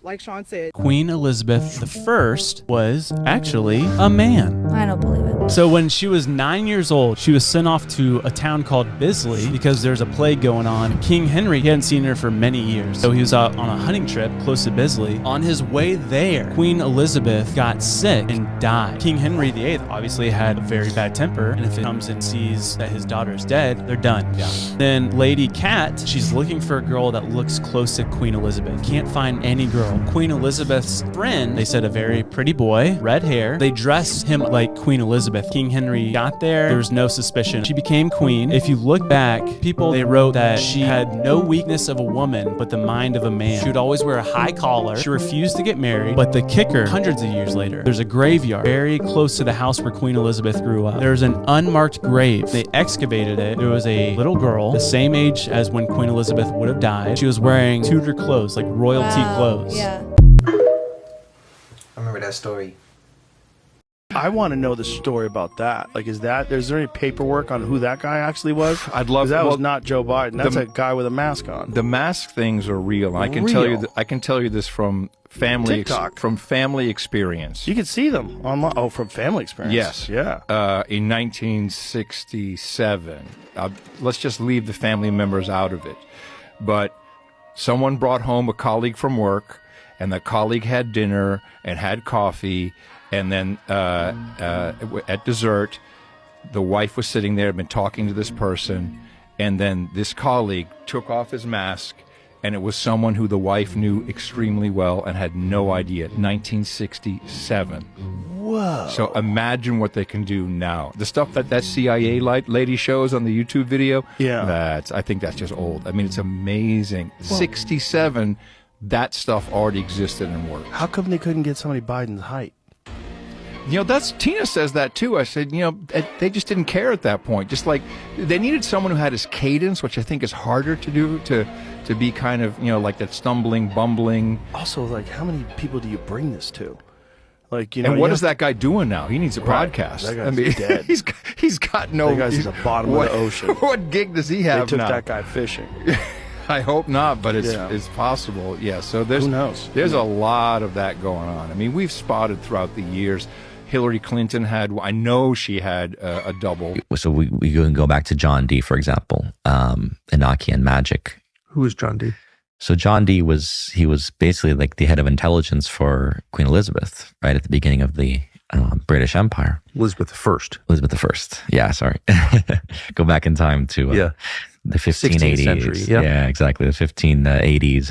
[SPEAKER 1] like Sean said.
[SPEAKER 9] Queen Elizabeth I was actually a man.
[SPEAKER 10] I don't believe it.
[SPEAKER 9] So when she was 9 years old, she was sent off to a town called Bisley because there's a plague going on. King Henry, he hadn't seen her for many years. So he was out on a hunting trip close to Bisley. On his way there, Queen Elizabeth got sick and died. King Henry VIII obviously had a very bad temper, and if it comes and sees that his daughter is dead, they're done. Yeah. Then Lady Cat, she's looking for a girl that looks close to Queen Elizabeth. Can't find any girl. Queen Elizabeth's friend, they said a very pretty boy, red hair. They dressed him like Queen Elizabeth. King Henry got there was no suspicion. She became queen. If you look back, they wrote that she had no weakness of a woman, but the mind of a man. She would always wear a high collar. She refused to get married, but the kicker, hundreds of years later, there's a graveyard very close to the house where Queen Elizabeth grew up. There's an unmarked grave. They excavated it. There was a little girl, the same age as when Queen Elizabeth would have died. She was wearing Tudor clothes, like royalty clothes.
[SPEAKER 10] Yeah.
[SPEAKER 5] I remember that story.
[SPEAKER 11] I want to know the story about that. Like, is there any paperwork on who that guy actually was?
[SPEAKER 25] I'd love.
[SPEAKER 11] 'Cause that was not Joe Biden. That's a guy with a mask on.
[SPEAKER 25] The mask things are real. I can tell you this from family experience.
[SPEAKER 11] You can see them online. Oh, from family experience.
[SPEAKER 25] Yes.
[SPEAKER 11] Yeah.
[SPEAKER 25] In 1967, let's just leave the family members out of it. But someone brought home a colleague from work, and the colleague had dinner and had coffee. And then at dessert, the wife was sitting there, had been talking to this person, and then this colleague took off his mask, and it was someone who the wife knew extremely well and had no idea. 1967.
[SPEAKER 11] Whoa.
[SPEAKER 25] So imagine what they can do now. The stuff that CIA lady shows on the YouTube video, I think that's just old. I mean, it's amazing. 67, that stuff already existed and worked.
[SPEAKER 11] How come they couldn't get somebody Biden's height?
[SPEAKER 25] You know, Tina says that too. I said, they just didn't care at that point. Just like they needed someone who had his cadence, which I think is harder to do, to be kind of, like that stumbling, bumbling.
[SPEAKER 11] Also, like, how many people do you bring this to? Like,
[SPEAKER 25] and what is that guy doing now? He needs a podcast.
[SPEAKER 11] That guy's dead.
[SPEAKER 25] He's got no.
[SPEAKER 11] That guy's at the bottom of the ocean.
[SPEAKER 25] What gig does he have now?
[SPEAKER 11] They took that guy fishing.
[SPEAKER 25] I hope not, but it's possible. Yeah. So
[SPEAKER 11] who knows?
[SPEAKER 25] There's a lot of that going on. I mean, we've spotted throughout the years. Hillary Clinton I know she had a double.
[SPEAKER 26] So we can go back to John Dee, for example, Enochian magic.
[SPEAKER 11] Who is John Dee?
[SPEAKER 26] So John Dee was basically like the head of intelligence for Queen Elizabeth, right at the beginning of the British Empire.
[SPEAKER 11] Elizabeth I.
[SPEAKER 26] Elizabeth I. Yeah, sorry. Go back in time to the 1580s.
[SPEAKER 11] 16th century,
[SPEAKER 26] yeah, exactly. The 1580s.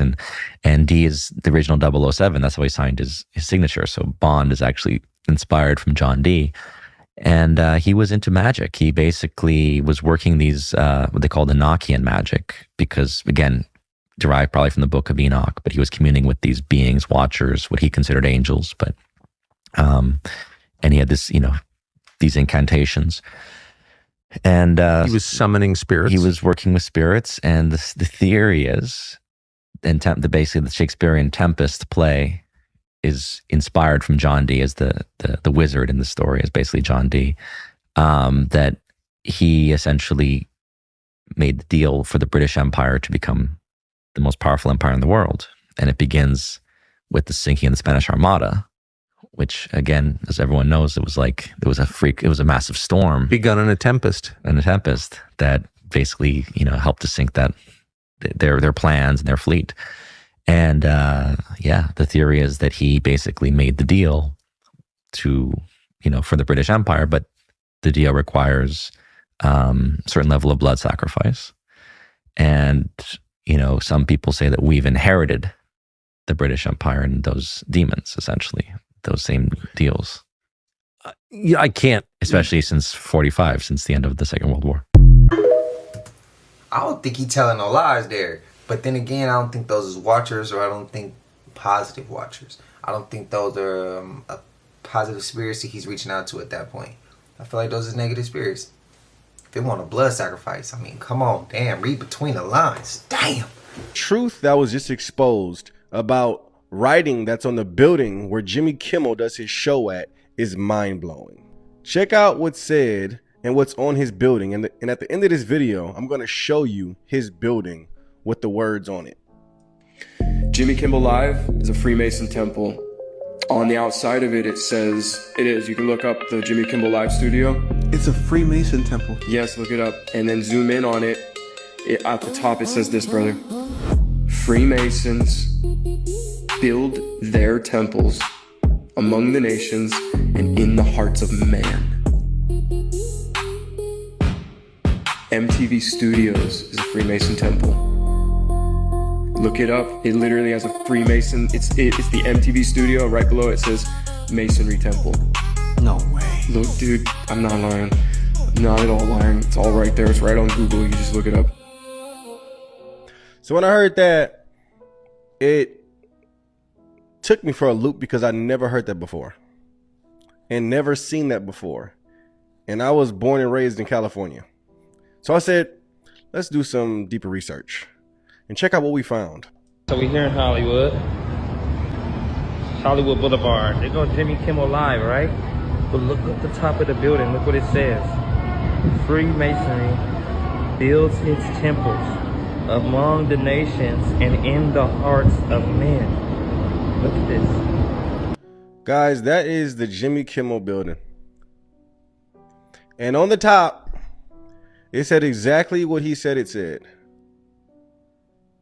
[SPEAKER 26] And Dee is the original 007. That's how he signed his signature. So Bond is actually inspired from John Dee. And he was into magic. He basically was working these, what they called Enochian magic, because, again, derived probably from the Book of Enoch, but he was communing with these beings, watchers, what he considered angels. But, and he had this, these incantations. And
[SPEAKER 10] he was summoning spirits.
[SPEAKER 26] He was working with spirits, and the theory is, and basically the Shakespearean Tempest play is inspired from John Dee, as the wizard in the story is basically John Dee, that he essentially made the deal for the British Empire to become the most powerful empire in the world. And it begins with the sinking of the Spanish Armada, which, again, as everyone knows, it was a massive storm.
[SPEAKER 10] Begun in a tempest.
[SPEAKER 26] That basically, helped to sink their plans and their fleet. And the theory is that he basically made the deal for the British Empire, but the deal requires certain level of blood sacrifice. And, some people say that we've inherited the British Empire and those demons, essentially, those same deals.
[SPEAKER 10] I can't.
[SPEAKER 26] Especially since 45, since the end of the Second World War.
[SPEAKER 5] I don't think he's telling no lies there. But then again, I don't think those is watchers, or I don't think positive watchers. I don't think those are a positive spirits that he's reaching out to at that point. I feel like those is negative spirits. If they want a blood sacrifice, I mean, come on, damn, read between the lines. Damn.
[SPEAKER 11] Truth that was just exposed about writing that's on the building where Jimmy Kimmel does his show at is mind-blowing. Check out what's said and what's on his building. And at the end of this video, I'm going to show you his building with the words on it.
[SPEAKER 12] Jimmy Kimmel Live is a Freemason temple. On the outside of it, it says, you can look up the Jimmy Kimmel Live studio.
[SPEAKER 13] It's a Freemason temple.
[SPEAKER 12] Yes, look it up. And then zoom in on it. At the top, it says this, brother. Freemasons build their temples among the nations and in the hearts of man. MTV Studios is a Freemason temple. Look it up. It literally has a Freemason. It's the MTV Studio. Right below it says Masonry Temple.
[SPEAKER 13] No way.
[SPEAKER 12] Look, dude, I'm not lying. I'm not at all lying. It's all right there. It's right on Google. You just look it up.
[SPEAKER 11] So when I heard that, it took me for a loop because I never heard that before and never seen that before. And I was born and raised in California. So I said, let's do some deeper research and check out what we found.
[SPEAKER 14] So we're here in Hollywood Boulevard. There goes Jimmy Kimmel Live, right? But look at the top of the building. Look what it says. Freemasonry builds its temples among the nations and in the hearts of men. Look at this.
[SPEAKER 11] Guys, that is the Jimmy Kimmel building. And on the top, it said exactly what he said it said.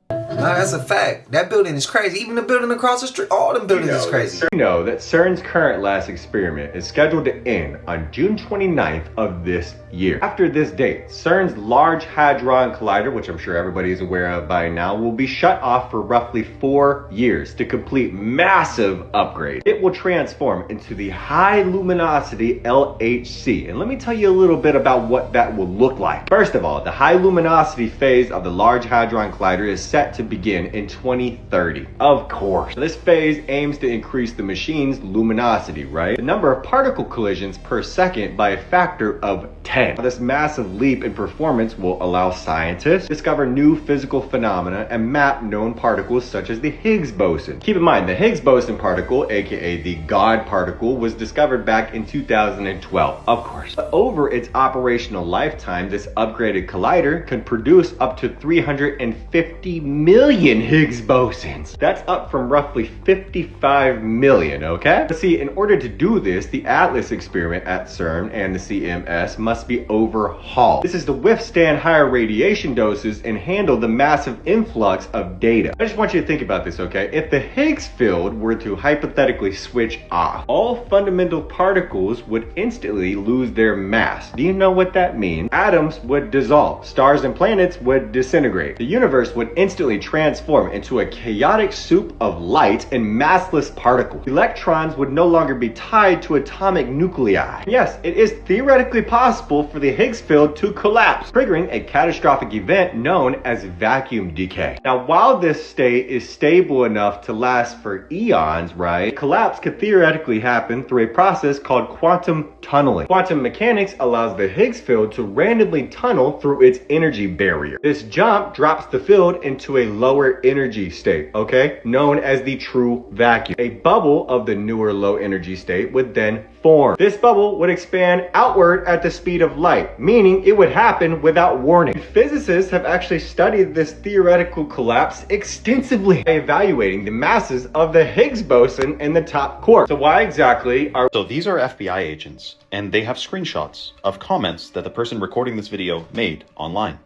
[SPEAKER 5] No, that's a fact. That building is crazy. Even the building across the street, all them buildings is crazy.
[SPEAKER 15] You know that CERN's current last experiment is scheduled to end on June 29th of this year. After this date, CERN's Large Hadron Collider, which I'm sure everybody is aware of by now, will be shut off for roughly 4 years to complete massive upgrades. It will transform into the high luminosity LHC. And let me tell you a little bit about what that will look like. First of all, the high luminosity phase of the Large Hadron Collider is set to begin in 2030. Of course, this phase aims to increase the machine's luminosity, right? The number of particle collisions per second by a factor of 10. This massive leap in performance will allow scientists to discover new physical phenomena and map known particles such as the Higgs boson. Keep in mind, the Higgs boson particle, aka the God particle, was discovered back in 2012, of course. But over its operational lifetime, this upgraded collider can produce up to 350 million Higgs bosons. That's up from roughly 55 million, okay? But see, in order to do this, the ATLAS experiment at CERN and the CMS must be overhauled. This is to withstand higher radiation doses and handle the massive influx of data. I just want you to think about this, okay? If the Higgs field were to hypothetically switch off, all fundamental particles would instantly lose their mass. Do you know what that means? Atoms would dissolve, stars and planets would disintegrate, the universe would instantly transform into a chaotic soup of light and massless particles. Electrons would no longer be tied to atomic nuclei. Yes, it is theoretically possible for the Higgs field to collapse, triggering a catastrophic event known as vacuum decay. Now, while this state is stable enough to last for eons, right, collapse could theoretically happen through a process called quantum tunneling. Quantum mechanics allows the Higgs field to randomly tunnel through its energy barrier. This jump drops the field into a lower energy state, okay, known as the true vacuum. A bubble of the newer low energy state would then form. This bubble would expand outward at the speed of light, meaning it would happen without warning. Physicists have actually studied this theoretical collapse extensively by evaluating the masses of the Higgs boson in the top quark. So why exactly are...
[SPEAKER 4] So these are FBI agents, and they have screenshots of comments that the person recording this video made online.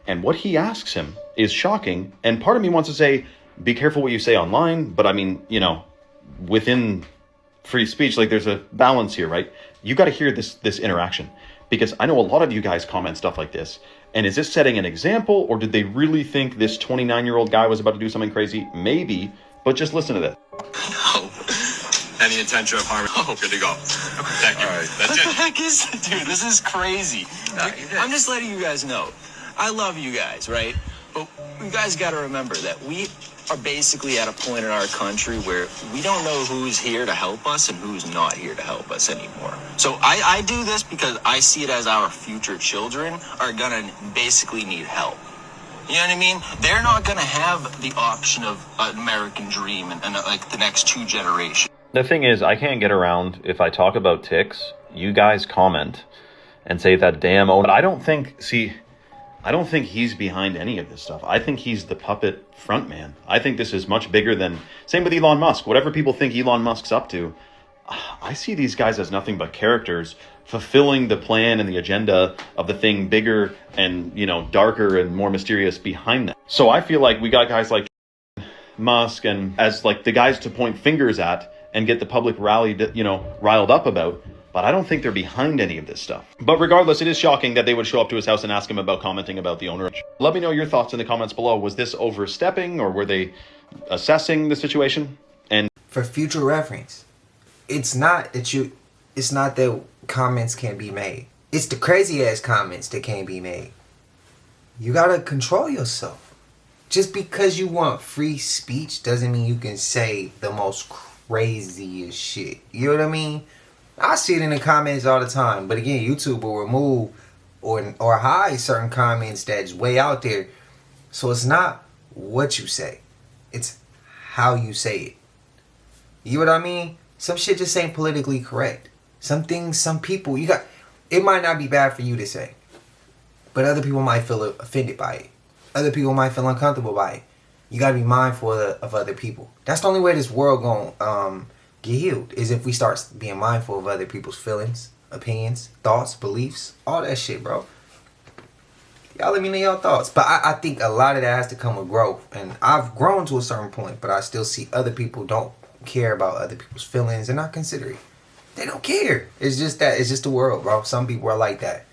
[SPEAKER 4] And what he asks him is shocking, and part of me wants to say, be careful what you say online, but I mean, you know, within free speech, like there's a balance here, right? You got to hear this interaction, because I know a lot of you guys comment stuff like this. And is this setting an example, or did they really think this 29-year-old guy was about to do something crazy? Maybe, but just listen to this.
[SPEAKER 16] Any intention of harm? Oh, good to go. Thank you. All right. That's it.
[SPEAKER 17] What the heck is it, dude? This is crazy. I'm just letting you guys know. I love you guys, right? But you guys got to remember that we are basically at a point in our country where we don't know who's here to help us and who's not here to help us anymore. So I do this because I see it as our future children are gonna basically need help. You know what I mean? They're not gonna have the option of an American dream and like the next 2 generations.
[SPEAKER 4] The thing is, I can't get around if I talk about ticks, you guys comment and say that damn, but I don't think he's behind any of this stuff. I think he's the puppet front man. I think this is much bigger than, same with Elon Musk. Whatever people think Elon Musk's up to, I see these guys as nothing but characters fulfilling the plan and the agenda of the thing bigger and, you know, darker and more mysterious behind them. So I feel like we got guys like Musk and as like the guys to point fingers at and get the public rallied, you know, riled up about. But I don't think they're behind any of this stuff. But regardless, it is shocking that they would show up to his house and ask him about commenting about the owner. Let me know your thoughts in the comments below. Was this overstepping, or were they assessing the situation? And
[SPEAKER 5] for future reference, it's not that comments can't be made. It's the crazy ass comments that can't be made. You gotta control yourself. Just because you want free speech doesn't mean you can say the most craziest shit. You know what I mean? I see it in the comments all the time, but again, YouTube will remove or hide certain comments that's way out there. So it's not what you say, it's how you say it. You know what I mean? Some shit just ain't politically correct. Some things, some people, it might not be bad for you to say, but other people might feel offended by it. Other people might feel uncomfortable by it. You gotta be mindful of other people. That's the only way this world gonna get healed, is if we start being mindful of other people's feelings, opinions, thoughts, beliefs, all that shit, bro. Y'all let me know your thoughts. But I think a lot of that has to come with growth. And I've grown to a certain point, but I still see other people don't care about other people's feelings and not considerate. They don't care. It's just the world, bro. Some people are like that.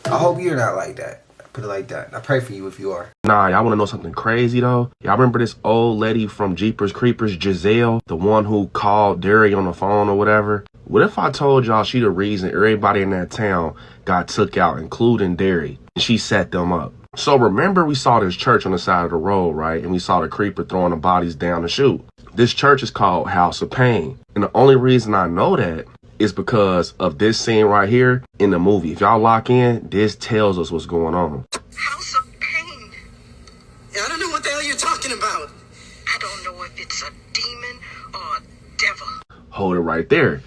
[SPEAKER 5] I hope you're not like that. Put it like that. I pray for you if you are.
[SPEAKER 18] Nah, y'all want to know something crazy, though? Y'all remember this old lady from Jeepers Creepers, Giselle? The one who called Derry on the phone or whatever? What if I told y'all she the reason everybody in that town got took out, including Derry? And she set them up. So remember we saw this church on the side of the road, right? And we saw the creeper throwing the bodies down the chute. This church is called House of Pain. And the only reason I know that is because of this scene right here in the movie. If y'all lock in, this tells us what's going on.
[SPEAKER 19] House of Pain. I don't know what the hell you're talking about. I don't know if it's a demon or a devil.
[SPEAKER 18] Hold it right there.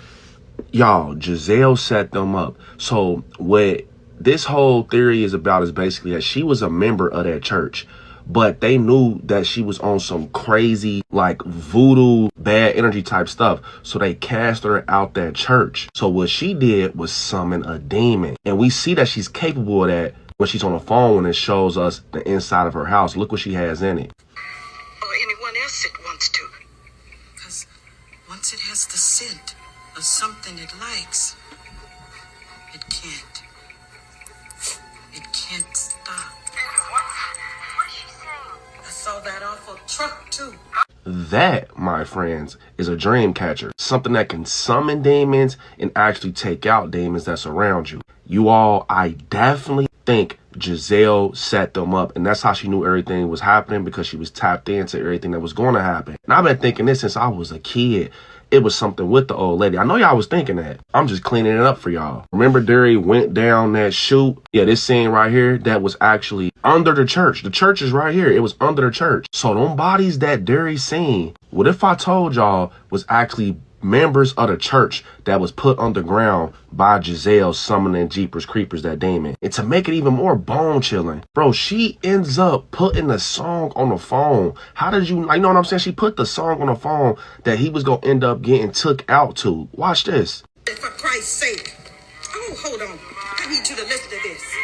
[SPEAKER 18] Y'all, Giselle set them up. So what this whole theory is about is basically that she was a member of that church, but they knew that she was on some crazy, like, voodoo, bad energy type stuff. So they cast her out that church. So what she did was summon a demon. And we see that she's capable of that when she's on the phone, when it shows us the inside of her house. Look what she has in it.
[SPEAKER 19] Or anyone else it wants to. Because once it has the scent of something it likes, it can't. It can't stop. What is she saying? I saw that too.
[SPEAKER 18] That, my friends, is a dream catcher. Something that can summon demons and actually take out demons that's around you. You all, I definitely think Giselle set them up, and that's how she knew everything was happening, because she was tapped into everything that was going to happen. And I've been thinking this since I was a kid. It was something with the old lady. I know y'all was thinking that. I'm just cleaning it up for y'all. Remember Derry went down that chute? Yeah, this scene right here, that was actually under the church. The church is right here. It was under the church. So them bodies that Derry seen, what if I told y'all was actually members of the church that was put underground by Giselle summoning Jeepers Creepers, that demon? And to make it even more bone chilling, bro, she ends up putting the song on the phone. How did you know what I'm saying? She put the song on the phone that he was gonna end up getting took out to. Watch this.
[SPEAKER 19] For Christ's sake. Oh, hold on. I need you to listen to this.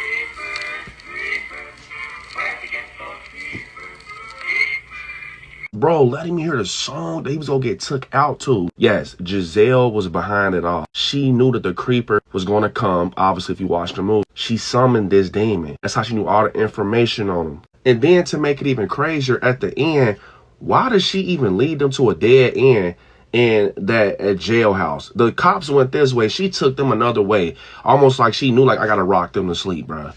[SPEAKER 18] Bro, let him hear the song that he was gonna get took out to. Yes, Giselle was behind it all. She knew that the creeper was gonna come. Obviously, if you watch the movie, she summoned this demon. That's how she knew all the information on him. And then to make it even crazier at the end, why does she even lead them to a dead end in that jailhouse? The cops went this way. She took them another way. Almost like she knew, like, I gotta rock them to sleep, bro.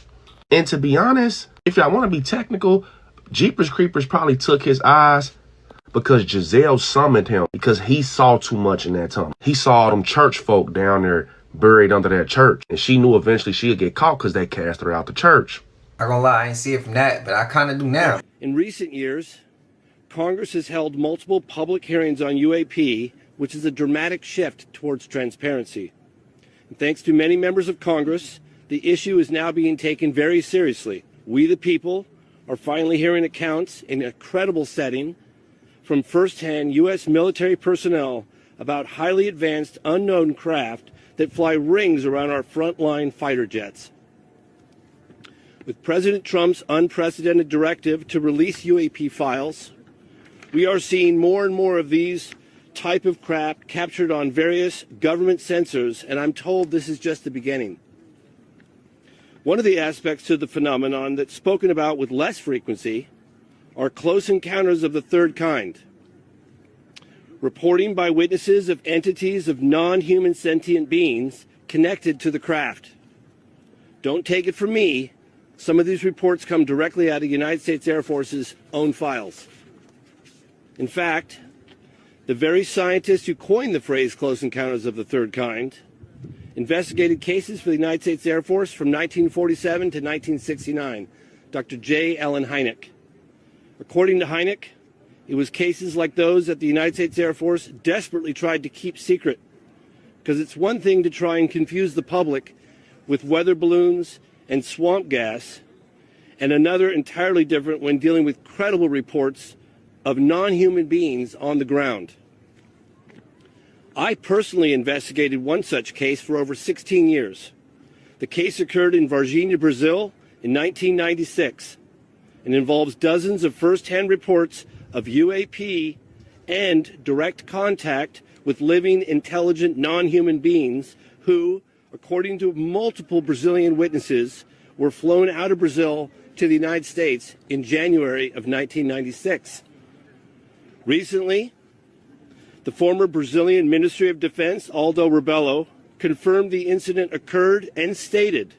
[SPEAKER 18] And to be honest, if y'all want to be technical, Jeepers Creepers probably took his eyes because Giselle summoned him, because he saw too much in that tunnel. He saw them church folk down there buried under that church, and she knew eventually she'd get caught because they cast her out the church.
[SPEAKER 5] Not gonna lie, I ain't see it from that, but I kind of do now.
[SPEAKER 3] In recent years, Congress has held multiple public hearings on UAP, which is a dramatic shift towards transparency. And thanks to many members of Congress, the issue is now being taken very seriously. We, the people, are finally hearing accounts in a credible setting from firsthand U.S. military personnel about highly advanced unknown craft that fly rings around our frontline fighter jets. With President Trump's unprecedented directive to release UAP files, we are seeing more and more of these type of craft captured on various government sensors, and I'm told this is just the beginning. One of the aspects to the phenomenon that's spoken about with less frequency are close encounters of the third kind. Reporting by witnesses of entities of non-human sentient beings connected to the craft. Don't take it from me. Some of these reports come directly out of the United States Air Force's own files. In fact, the very scientists who coined the phrase close encounters of the third kind investigated cases for the United States Air Force from 1947 to 1969, Dr. J. Allen Hynek. According to Hynek, it was cases like those that the United States Air Force desperately tried to keep secret, because it's one thing to try and confuse the public with weather balloons and swamp gas, and another entirely different when dealing with credible reports of non-human beings on the ground. I personally investigated one such case for over 16 years. The case occurred in Varginha, Brazil in 1996 and involves dozens of first-hand reports of UAP and direct contact with living, intelligent, non-human beings who, according to multiple Brazilian witnesses, were flown out of Brazil to the United States in January of 1996. Recently, the former Brazilian Ministry of Defense, Aldo Rebelo, confirmed the incident occurred and stated,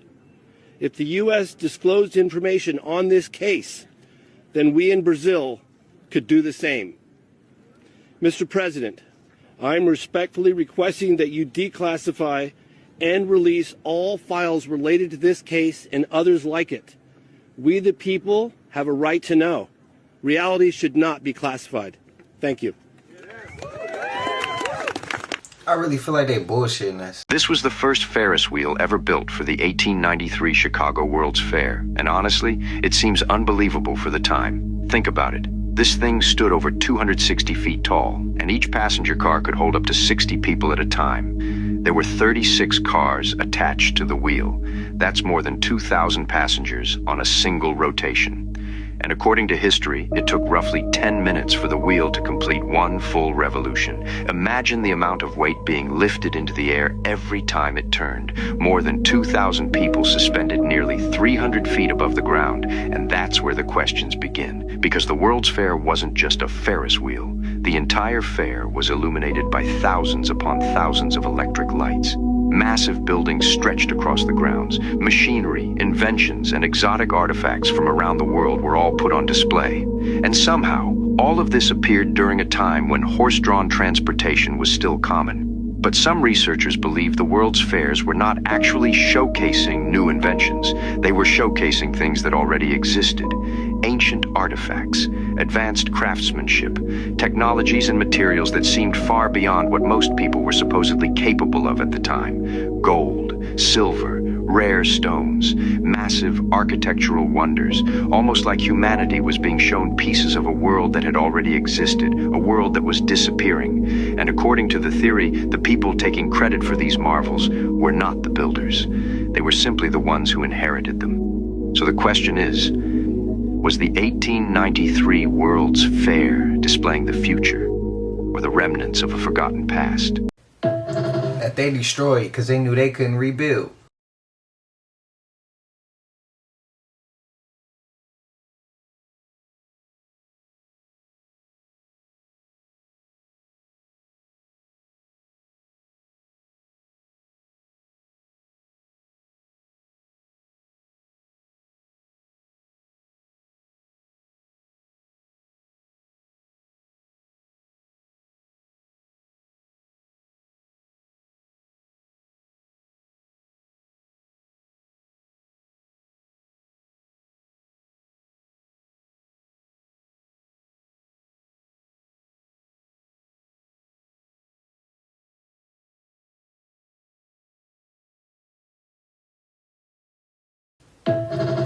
[SPEAKER 3] if the U.S. disclosed information on this case, then we in Brazil could do the same. Mr. President, I am respectfully requesting that you declassify and release all files related to this case and others like it. We, the people, have a right to know. Reality should not be classified. Thank you.
[SPEAKER 5] I really feel like they bullshitting us.
[SPEAKER 6] This was the first Ferris wheel ever built for the 1893 Chicago World's Fair, and honestly, it seems unbelievable for the time. Think about it. This thing stood over 260 feet tall, and each passenger car could hold up to 60 people at a time. There were 36 cars attached to the wheel. That's more than 2,000 passengers on a single rotation. And according to history, it took roughly 10 minutes for the wheel to complete one full revolution. Imagine the amount of weight being lifted into the air every time it turned. More than 2,000 people suspended nearly 300 feet above the ground. And that's where the questions begin. Because the World's Fair wasn't just a Ferris wheel. The entire fair was illuminated by thousands upon thousands of electric lights. Massive buildings stretched across the grounds. Machinery, inventions, and exotic artifacts from around the world were all put on display. And somehow, all of this appeared during a time when horse-drawn transportation was still common. But some researchers believe the World's Fairs were not actually showcasing new inventions. They were showcasing things that already existed. Ancient artifacts, advanced craftsmanship, technologies and materials that seemed far beyond what most people were supposedly capable of at the time. Gold, silver, rare stones, massive architectural wonders, almost like humanity was being shown pieces of a world that had already existed, a world that was disappearing. And according to the theory, the people taking credit for these marvels were not the builders. They were simply the ones who inherited them. So the question is, was the 1893 World's Fair displaying the future or the remnants of a forgotten past?
[SPEAKER 5] That they destroyed because they knew they couldn't rebuild.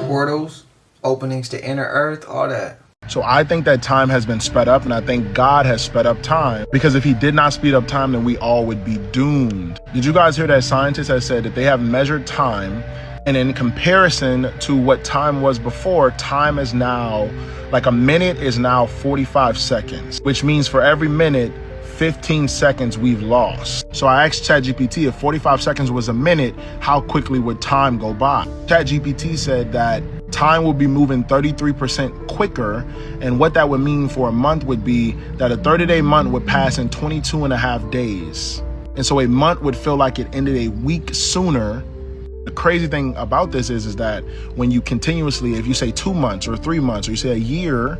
[SPEAKER 5] Portals, openings to inner earth, all that.
[SPEAKER 24] So I think that time has been sped up, and I think God has sped up time, because if he did not speed up time, then we all would be doomed. Did you guys hear that scientists have said that they have measured time, and in comparison to what time was before, time is now, like a minute is now 45 seconds, which means for every minute, 15 seconds we've lost. So I asked ChatGPT, if 45 seconds was a minute, how quickly would time go by? ChatGPT said that time will be moving 33% quicker, and what that would mean for a month would be that a 30-day month would pass in 22 and a half days. And so a month would feel like it ended a week sooner. The crazy thing about this is that when you continuously, if you say 2 months or 3 months, or you say a year,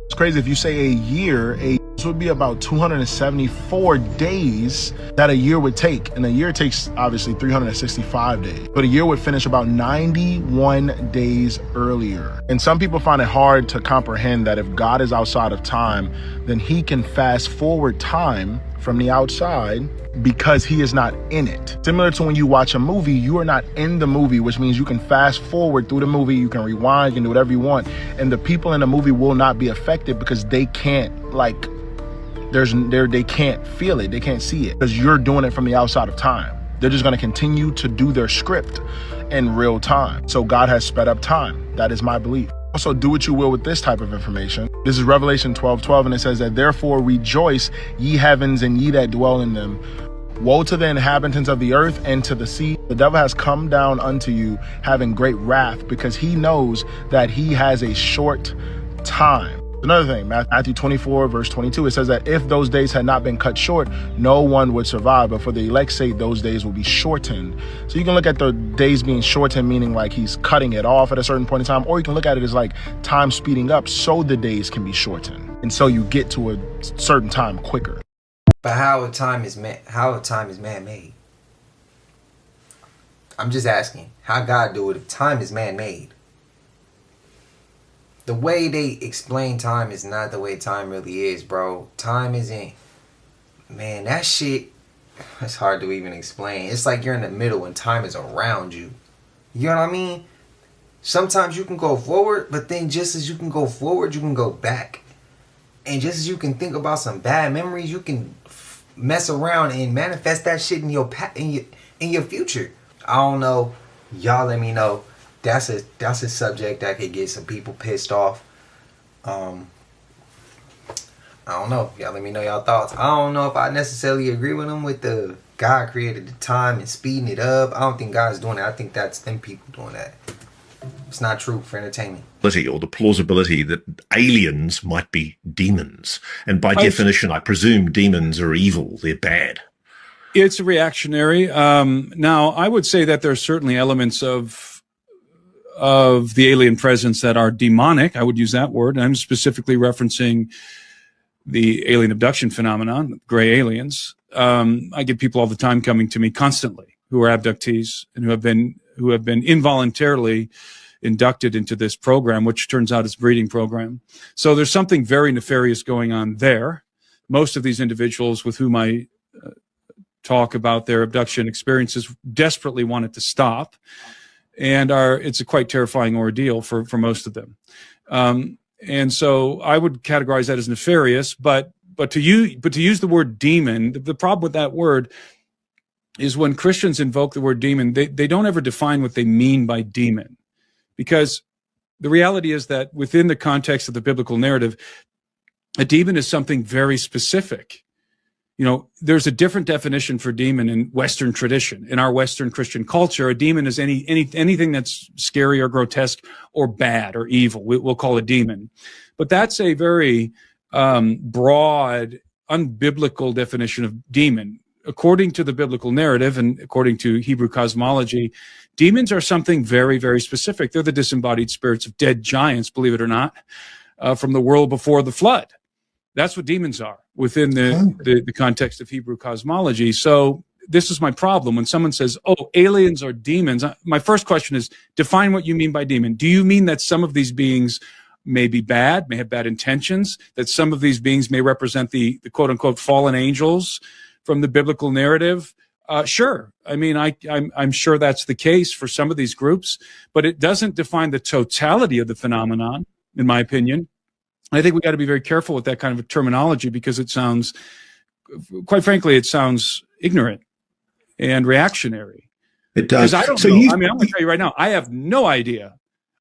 [SPEAKER 24] it's crazy. If you say a year, this would be about 274 days that a year would take. And a year takes obviously 365 days. But a year would finish about 91 days earlier. And some people find it hard to comprehend that if God is outside of time, then he can fast forward time from the outside because he is not in it. Similar to when you watch a movie, you are not in the movie, which means you can fast forward through the movie, you can rewind, you can do whatever you want. And the people in the movie will not be affected because they can't they can't feel it, they can't see it, because you're doing it from the outside of time. They're just going to continue to do their script in real time. So God has sped up time. That is my belief. Also, do what you will with this type of information. This is Revelation 12:12, and it says that, therefore rejoice, ye heavens, and ye that dwell in them. Woe to the inhabitants of the earth and to the sea. The devil has come down unto you, having great wrath, because he knows that he has a short time. Another thing, Matthew 24, verse 22, it says that if those days had not been cut short, no one would survive. But for the elect's sake, those days will be shortened. So you can look at the days being shortened, meaning like he's cutting it off at a certain point in time, or you can look at it as like time speeding up so the days can be shortened. And so you get to a certain time quicker.
[SPEAKER 5] But how time is man-made? I'm just asking, how God do it if time is man-made? The way they explain time is not the way time really is, bro. Time isn't... Man, that shit... It's hard to even explain. It's like you're in the middle and time is around you. You know what I mean? Sometimes you can go forward, but then just as you can go forward, you can go back. And just as you can think about some bad memories, you can mess around and manifest that shit in your future. I don't know. Y'all let me know. That's a subject that could get some people pissed off. I don't know. Y'all let me know y'all thoughts. I don't know if I necessarily agree with them with the God created the time and speeding it up. I don't think God's doing that. I think that's them people doing that. It's not true for entertainment.
[SPEAKER 2] Or the plausibility that aliens might be demons. And by definition, I presume demons are evil. They're bad.
[SPEAKER 7] It's reactionary. Now, I would say that there are certainly elements of the alien presence that are demonic. I would use that word. I'm specifically referencing the alien abduction phenomenon, gray aliens. I get people all the time coming to me constantly who are abductees and who have been involuntarily inducted into this program, which turns out is a breeding program. So there's something very nefarious going on there. Most of these individuals with whom I talk about their abduction experiences desperately want it to stop, and it's a quite terrifying ordeal for most of them. And so I would categorize that as nefarious, but to use the word demon, the problem with that word is when Christians invoke the word demon, they don't ever define what they mean by demon, because the reality is that within the context of the biblical narrative, a demon is something very specific. You know, there's a different definition for demon in Western tradition. In our Western Christian culture, a demon is anything that's scary or grotesque or bad or evil. We'll call it demon. But that's a very broad, unbiblical definition of demon. According to the biblical narrative and according to Hebrew cosmology, demons are something very, very specific. They're the disembodied spirits of dead giants, believe it or not, from the world before the flood. That's what demons are within the context of Hebrew cosmology. So this is my problem. When someone says, oh, aliens are demons, my first question is, define what you mean by demon. Do you mean that some of these beings may be bad, may have bad intentions, that some of these beings may represent the quote-unquote fallen angels from the biblical narrative? Sure. I mean, I'm sure that's the case for some of these groups, but it doesn't define the totality of the phenomenon, in my opinion. I think we got to be very careful with that kind of a terminology because it sounds, quite frankly, it sounds ignorant and reactionary.
[SPEAKER 2] It does.
[SPEAKER 7] Because I don't know. I mean, I'm going to tell you right now, I have no idea.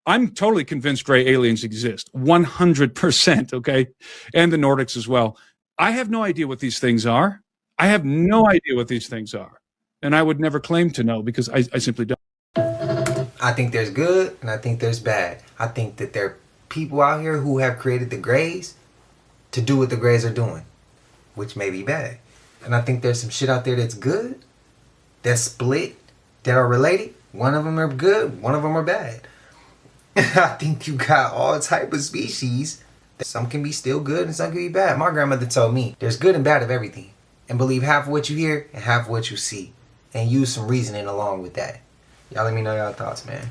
[SPEAKER 7] I'm totally convinced gray aliens exist, 100%, okay? And the Nordics as well. I have no idea what these things are. I have no idea what these things are. And I would never claim to know because I simply don't.
[SPEAKER 5] I think there's good and I think there's bad. I think that there are people out here who have created the grays to do what the grays are doing, which may be bad. And I think there's some shit out there that's good, that's split, that are related. One of them are good, one of them are bad. I think you got all type of species. Some can be still good and some can be bad. My grandmother told me there's good and bad of everything. And believe half of what you hear and half of what you see. And use some reasoning along with that. Y'all let me know y'all thoughts, man.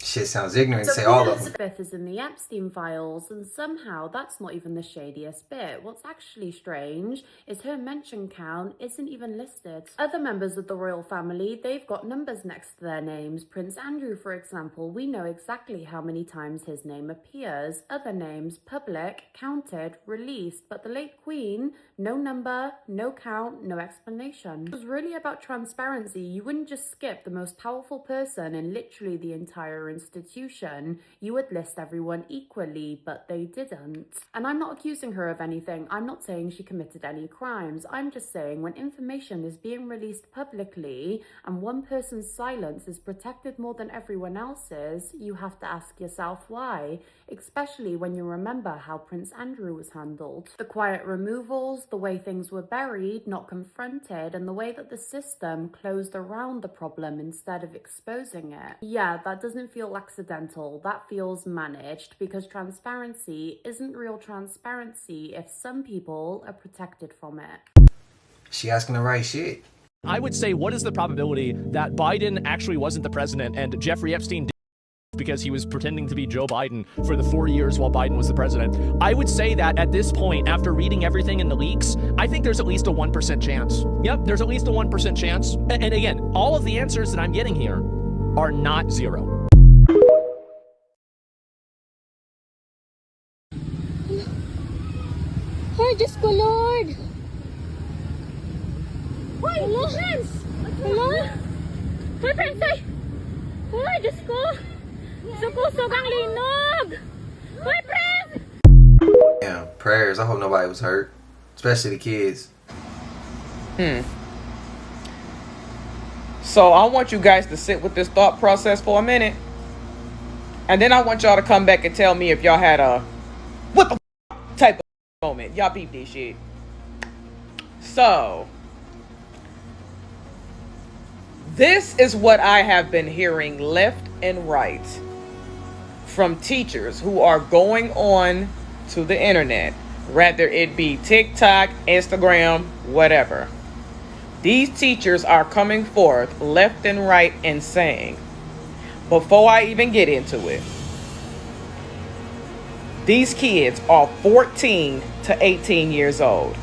[SPEAKER 5] Shit sounds ignorant to say all of them.
[SPEAKER 8] Elizabeth is in the Epstein files, and somehow that's not even the shadiest bit. What's actually strange is her mention count isn't even listed. Other members of the royal family, they've got numbers next to their names. Prince Andrew, for example, we know exactly how many times his name appears. Other names, public, counted, released, but the late Queen, no number, no count, no explanation. It was really about transparency. You wouldn't just skip the most powerful person in literally the entire institution. You would list everyone equally, but they didn't. And I'm not accusing her of anything. I'm not saying she committed any crimes. I'm just saying when information is being released publicly and one person's silence is protected more than everyone else's, you have to ask yourself why, especially when you remember how Prince Andrew was handled. The quiet removals, the way things were buried, not confronted, and the way that the system closed around the problem instead of exposing it. Yeah, that doesn't feel accidental, that feels managed, because transparency isn't real transparency if some people are protected from it.
[SPEAKER 5] She asking the right shit.
[SPEAKER 20] I would say, what is the probability that Biden actually wasn't the president and Jeffrey Epstein did because he was pretending to be Joe Biden for the 4 years while Biden was the president? I would say that at this point, after reading everything in the leaks, I think there's at least a 1% chance. Yep, there's at least a 1% chance. And again, all of the answers that I'm getting here are not zero.
[SPEAKER 21] Ay, Diyos ko, Lord! Hoy! Hello? Hello? Hoy, Fransay! Hoy, Diyos ko! Sukusog ang linog! Hoy, Frans!
[SPEAKER 5] Yeah, prayers. I hope nobody was hurt, especially the kids.
[SPEAKER 1] So I want you guys to sit with this thought process for a minute. And then I want y'all to come back and tell me if y'all had a what the type of moment. Y'all peep this shit. So, this is what I have been hearing left and right from teachers who are going on to the internet, whether it be TikTok, Instagram, whatever. These teachers are coming forth left and right and saying, before I even get into it, these kids are 14 to 18 years old.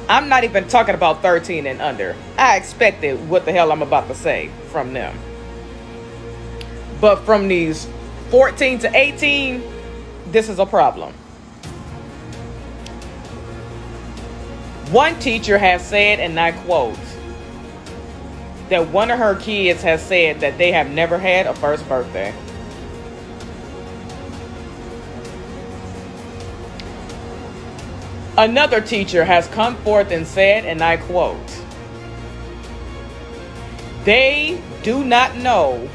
[SPEAKER 1] I'm not even talking about 13 and under. I expected what the hell I'm about to say from them. But from these 14 to 18, this is a problem. One teacher has said, and I quote, that one of her kids has said that they have never had a first birthday. Another teacher has come forth and said, and I quote, they do not know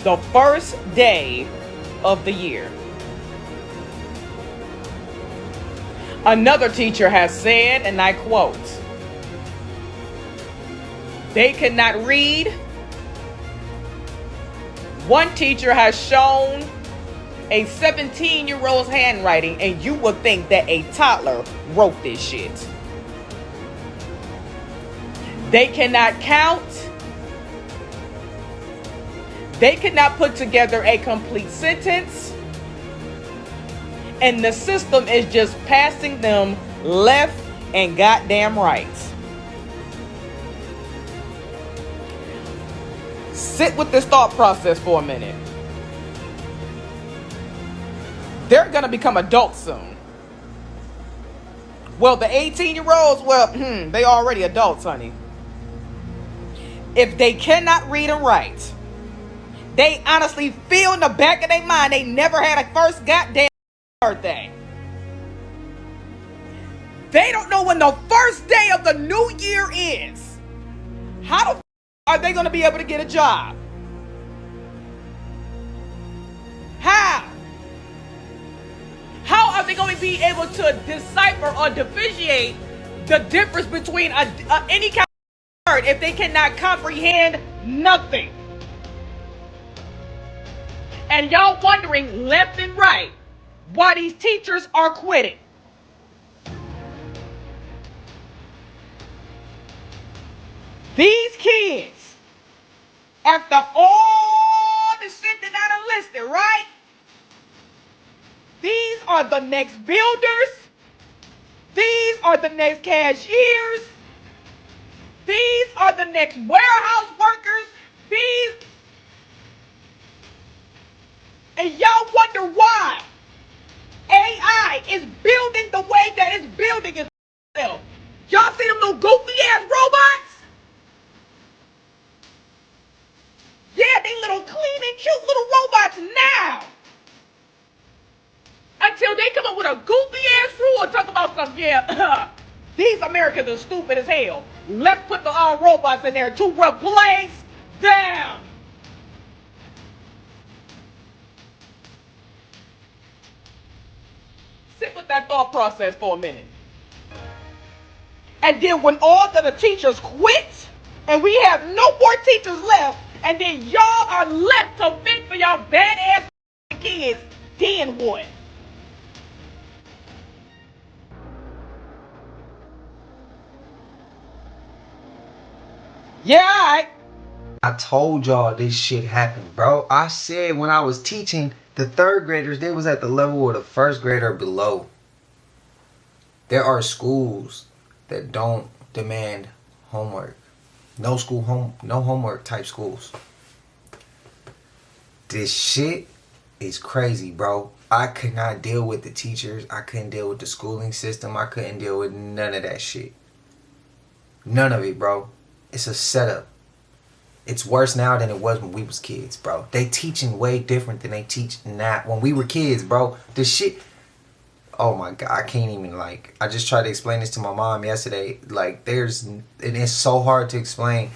[SPEAKER 1] the first day of the year. Another teacher has said, and I quote, they cannot read. One teacher has shown a 17-year-old's handwriting, and you would think that a toddler wrote this shit. They cannot count. They cannot put together a complete sentence. And the system is just passing them left and goddamn right. Sit with this thought process for a minute. They're going to become adults soon. Well, the 18-year-olds, well, they already adults, honey. If they cannot read and write, they honestly feel in the back of their mind they never had a first goddamn birthday. They don't know when the first day of the new year is. How the f are they going to be able to get a job? How? How are they going to be able to decipher or differentiate the difference between any kind of word if they cannot comprehend nothing? And y'all wondering left and right why these teachers are quitting. These kids, after all the shit that I done listed, right? These are the next builders. These are the next cashiers. These are the next warehouse workers. These. And y'all wonder why AI is building the way that it's building itself. Y'all see them little goofy ass robots? Yeah, they little clean and cute little robots now. Until they come up with a goofy ass rule and talk about something, yeah, these Americans are stupid as hell. Let's put the robots in there to replace them. Sit with that thought process for a minute. And then when all of the teachers quit, and we have no more teachers left, and then y'all are left to fend for y'all badass kids, then what? Yeah,
[SPEAKER 5] I told y'all this shit happened, bro. I said when I was teaching, the third graders, they was at the level of the first grader below. There are schools that don't demand homework. No homework type schools. This shit is crazy, bro. I could not deal with the teachers. I couldn't deal with the schooling system. I couldn't deal with none of that shit. None of it, bro. It's a setup. It's worse now than it was when we was kids, bro. They teaching way different than they teach now. When we were kids, bro, the shit... Oh my God, I can't even, like, I just tried to explain this to my mom yesterday. Like, and it's so hard to explain.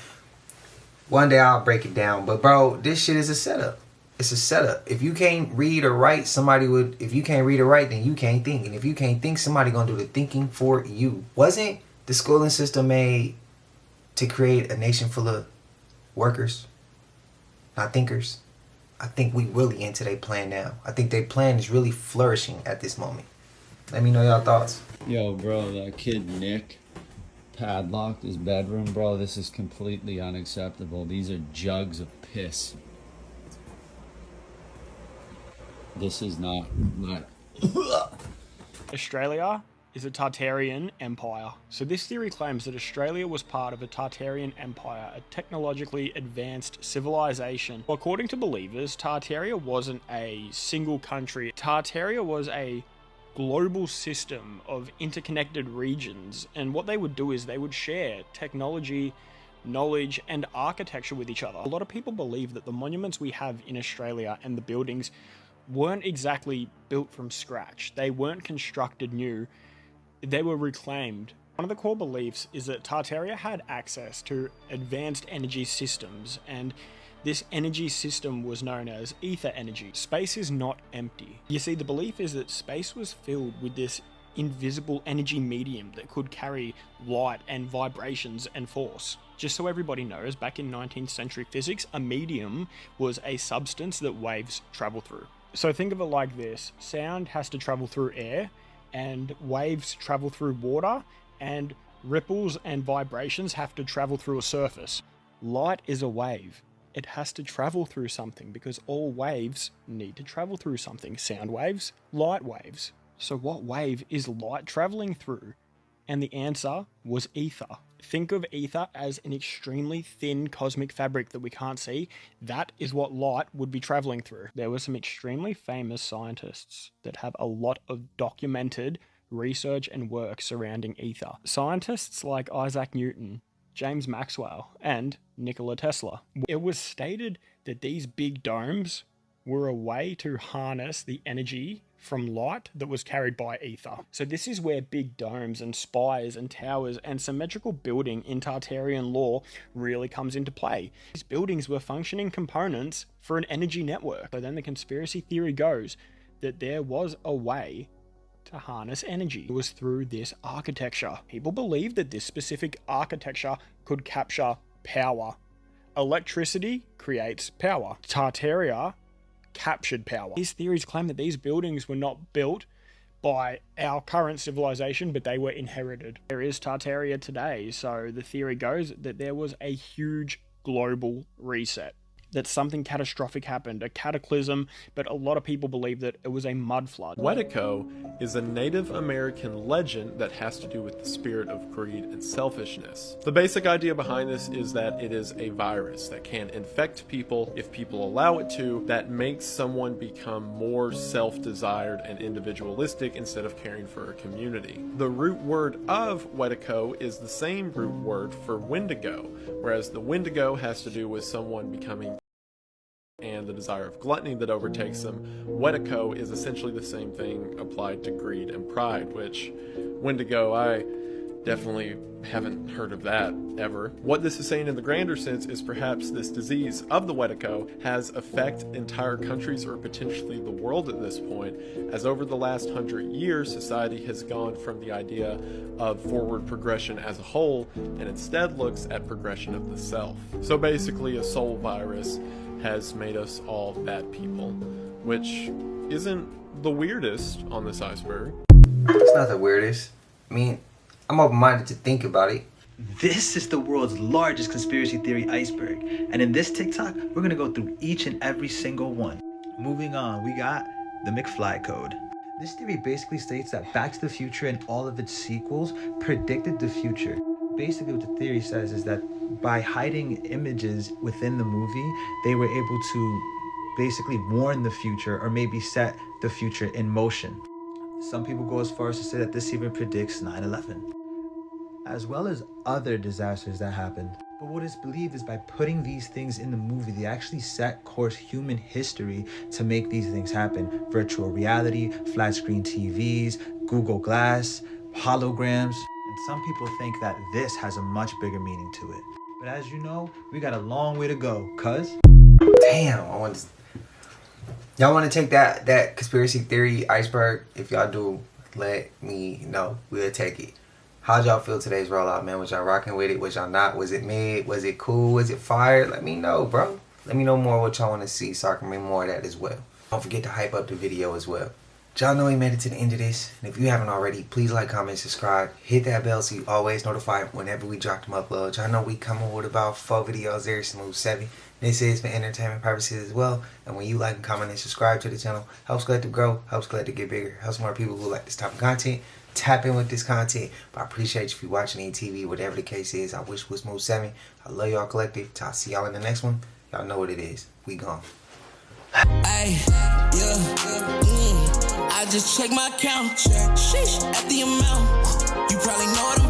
[SPEAKER 5] One day I'll break it down. But bro, this shit is a setup. It's a setup. If you can't read or write, if you can't read or write, then you can't think. And if you can't think, somebody gonna do the thinking for you. Wasn't the schooling system made to create a nation full of workers, not thinkers? I think we really into their plan now. I think their plan is really flourishing at this moment. Let me know y'all thoughts.
[SPEAKER 9] Yo, bro, that kid Nick padlocked his bedroom, bro. This is completely unacceptable. These are jugs of piss. This is not.
[SPEAKER 10] Australia is a Tartarian empire. So this theory claims that Australia was part of a Tartarian empire, a technologically advanced civilization. Well, according to believers, Tartaria wasn't a single country. Tartaria was a global system of interconnected regions, and what they would do is they would share technology, knowledge, and architecture with each other. A lot of people believe that the monuments we have in Australia and the buildings weren't exactly built from scratch. They weren't constructed new, they were reclaimed. One of the core beliefs is that Tartaria had access to advanced energy systems, and this energy system was known as ether energy. Space is not empty. You see, the belief is that space was filled with this invisible energy medium that could carry light and vibrations and force. Just so everybody knows, back in 19th century physics, a medium was a substance that waves travel through. So think of it like this. Sound has to travel through air, and waves travel through water, and ripples and vibrations have to travel through a surface. Light is a wave. It has to travel through something because all waves need to travel through something. Sound waves, light waves. So what wave is light traveling through? And the answer was ether. Think of ether as an extremely thin cosmic fabric that we can't see. That is what light would be traveling through. There were some extremely famous scientists that have a lot of documented research and work surrounding ether. Scientists like Isaac Newton, James Maxwell, and Nikola Tesla. It was stated that these big domes were a way to harness the energy from light that was carried by ether. So this is where big domes and spires and towers and symmetrical building in Tartarian lore really comes into play. These buildings were functioning components for an energy network. So then the conspiracy theory goes that there was a way to harness energy. It was through this architecture. People believe that this specific architecture could capture power. Electricity creates power. Tartaria captured power. These theories claim that these buildings were not built by our current civilization, but they were inherited. There is Tartaria today, so the theory goes that there was a huge global reset, that something catastrophic happened, a cataclysm, but a lot of people believe that it was a mud flood.
[SPEAKER 22] Wetiko is a Native American legend that has to do with the spirit of greed and selfishness. The basic idea behind this is that it is a virus that can infect people if people allow it to, that makes someone become more self-desired and individualistic instead of caring for a community. The root word of Wetiko is the same root word for Wendigo, whereas the Wendigo has to do with someone becoming and the desire of gluttony that overtakes them. Wetiko is essentially the same thing applied to greed and pride, which Wendigo, I definitely haven't heard of that ever. What this is saying in the grander sense is perhaps this disease of the Wetiko has affected entire countries or potentially the world at this point, as over the last 100 years society has gone from the idea of forward progression as a whole and instead looks at progression of the self. So basically a soul virus has made us all bad people, which isn't the weirdest on this iceberg.
[SPEAKER 5] It's not the weirdest. I mean, I'm open-minded to think about it.
[SPEAKER 23] This is the world's largest conspiracy theory iceberg, and in this TikTok, we're gonna go through each and every single one. Moving on, we got the McFly code. This theory basically states that Back to the Future and all of its sequels predicted the future. Basically what the theory says is that by hiding images within the movie, they were able to basically warn the future or maybe set the future in motion. Some people go as far as to say that this even predicts 9/11, as well as other disasters that happened. But what is believed is by putting these things in the movie, they actually set course human history to make these things happen. Virtual reality, flat screen TVs, Google Glass, holograms. And some people think that this has a much bigger meaning to it. But as you know, we got a long way to go, cuz.
[SPEAKER 5] Damn, y'all want to take that conspiracy theory iceberg? If y'all do, let me know. We'll take it. How'd y'all feel today's rollout, man? Was y'all rocking with it? Was y'all not? Was it mid? Was it cool? Was it fire? Let me know, bro. Let me know more what y'all want to see so I can bring more of that as well. Don't forget to hype up the video as well. Y'all know we made it to the end of this. And if you haven't already, please like, comment, subscribe. Hit that bell so you always notified whenever we drop them uploads. Y'all know we coming with about 4 videos every smooth 7. This is for entertainment purposes as well. And when you like, comment, and subscribe to the channel, helps Collective grow, helps Collective get bigger, helps more people who like this type of content tap in with this content. But I appreciate you if you're watching ATV, whatever the case is. I wish it was smooth 7. I love y'all, Collective. I'll see y'all in the next one. Y'all know what it is. We gone.
[SPEAKER 11] Ay, yeah, I just check my count. Sheesh, at the amount. You probably know what I'm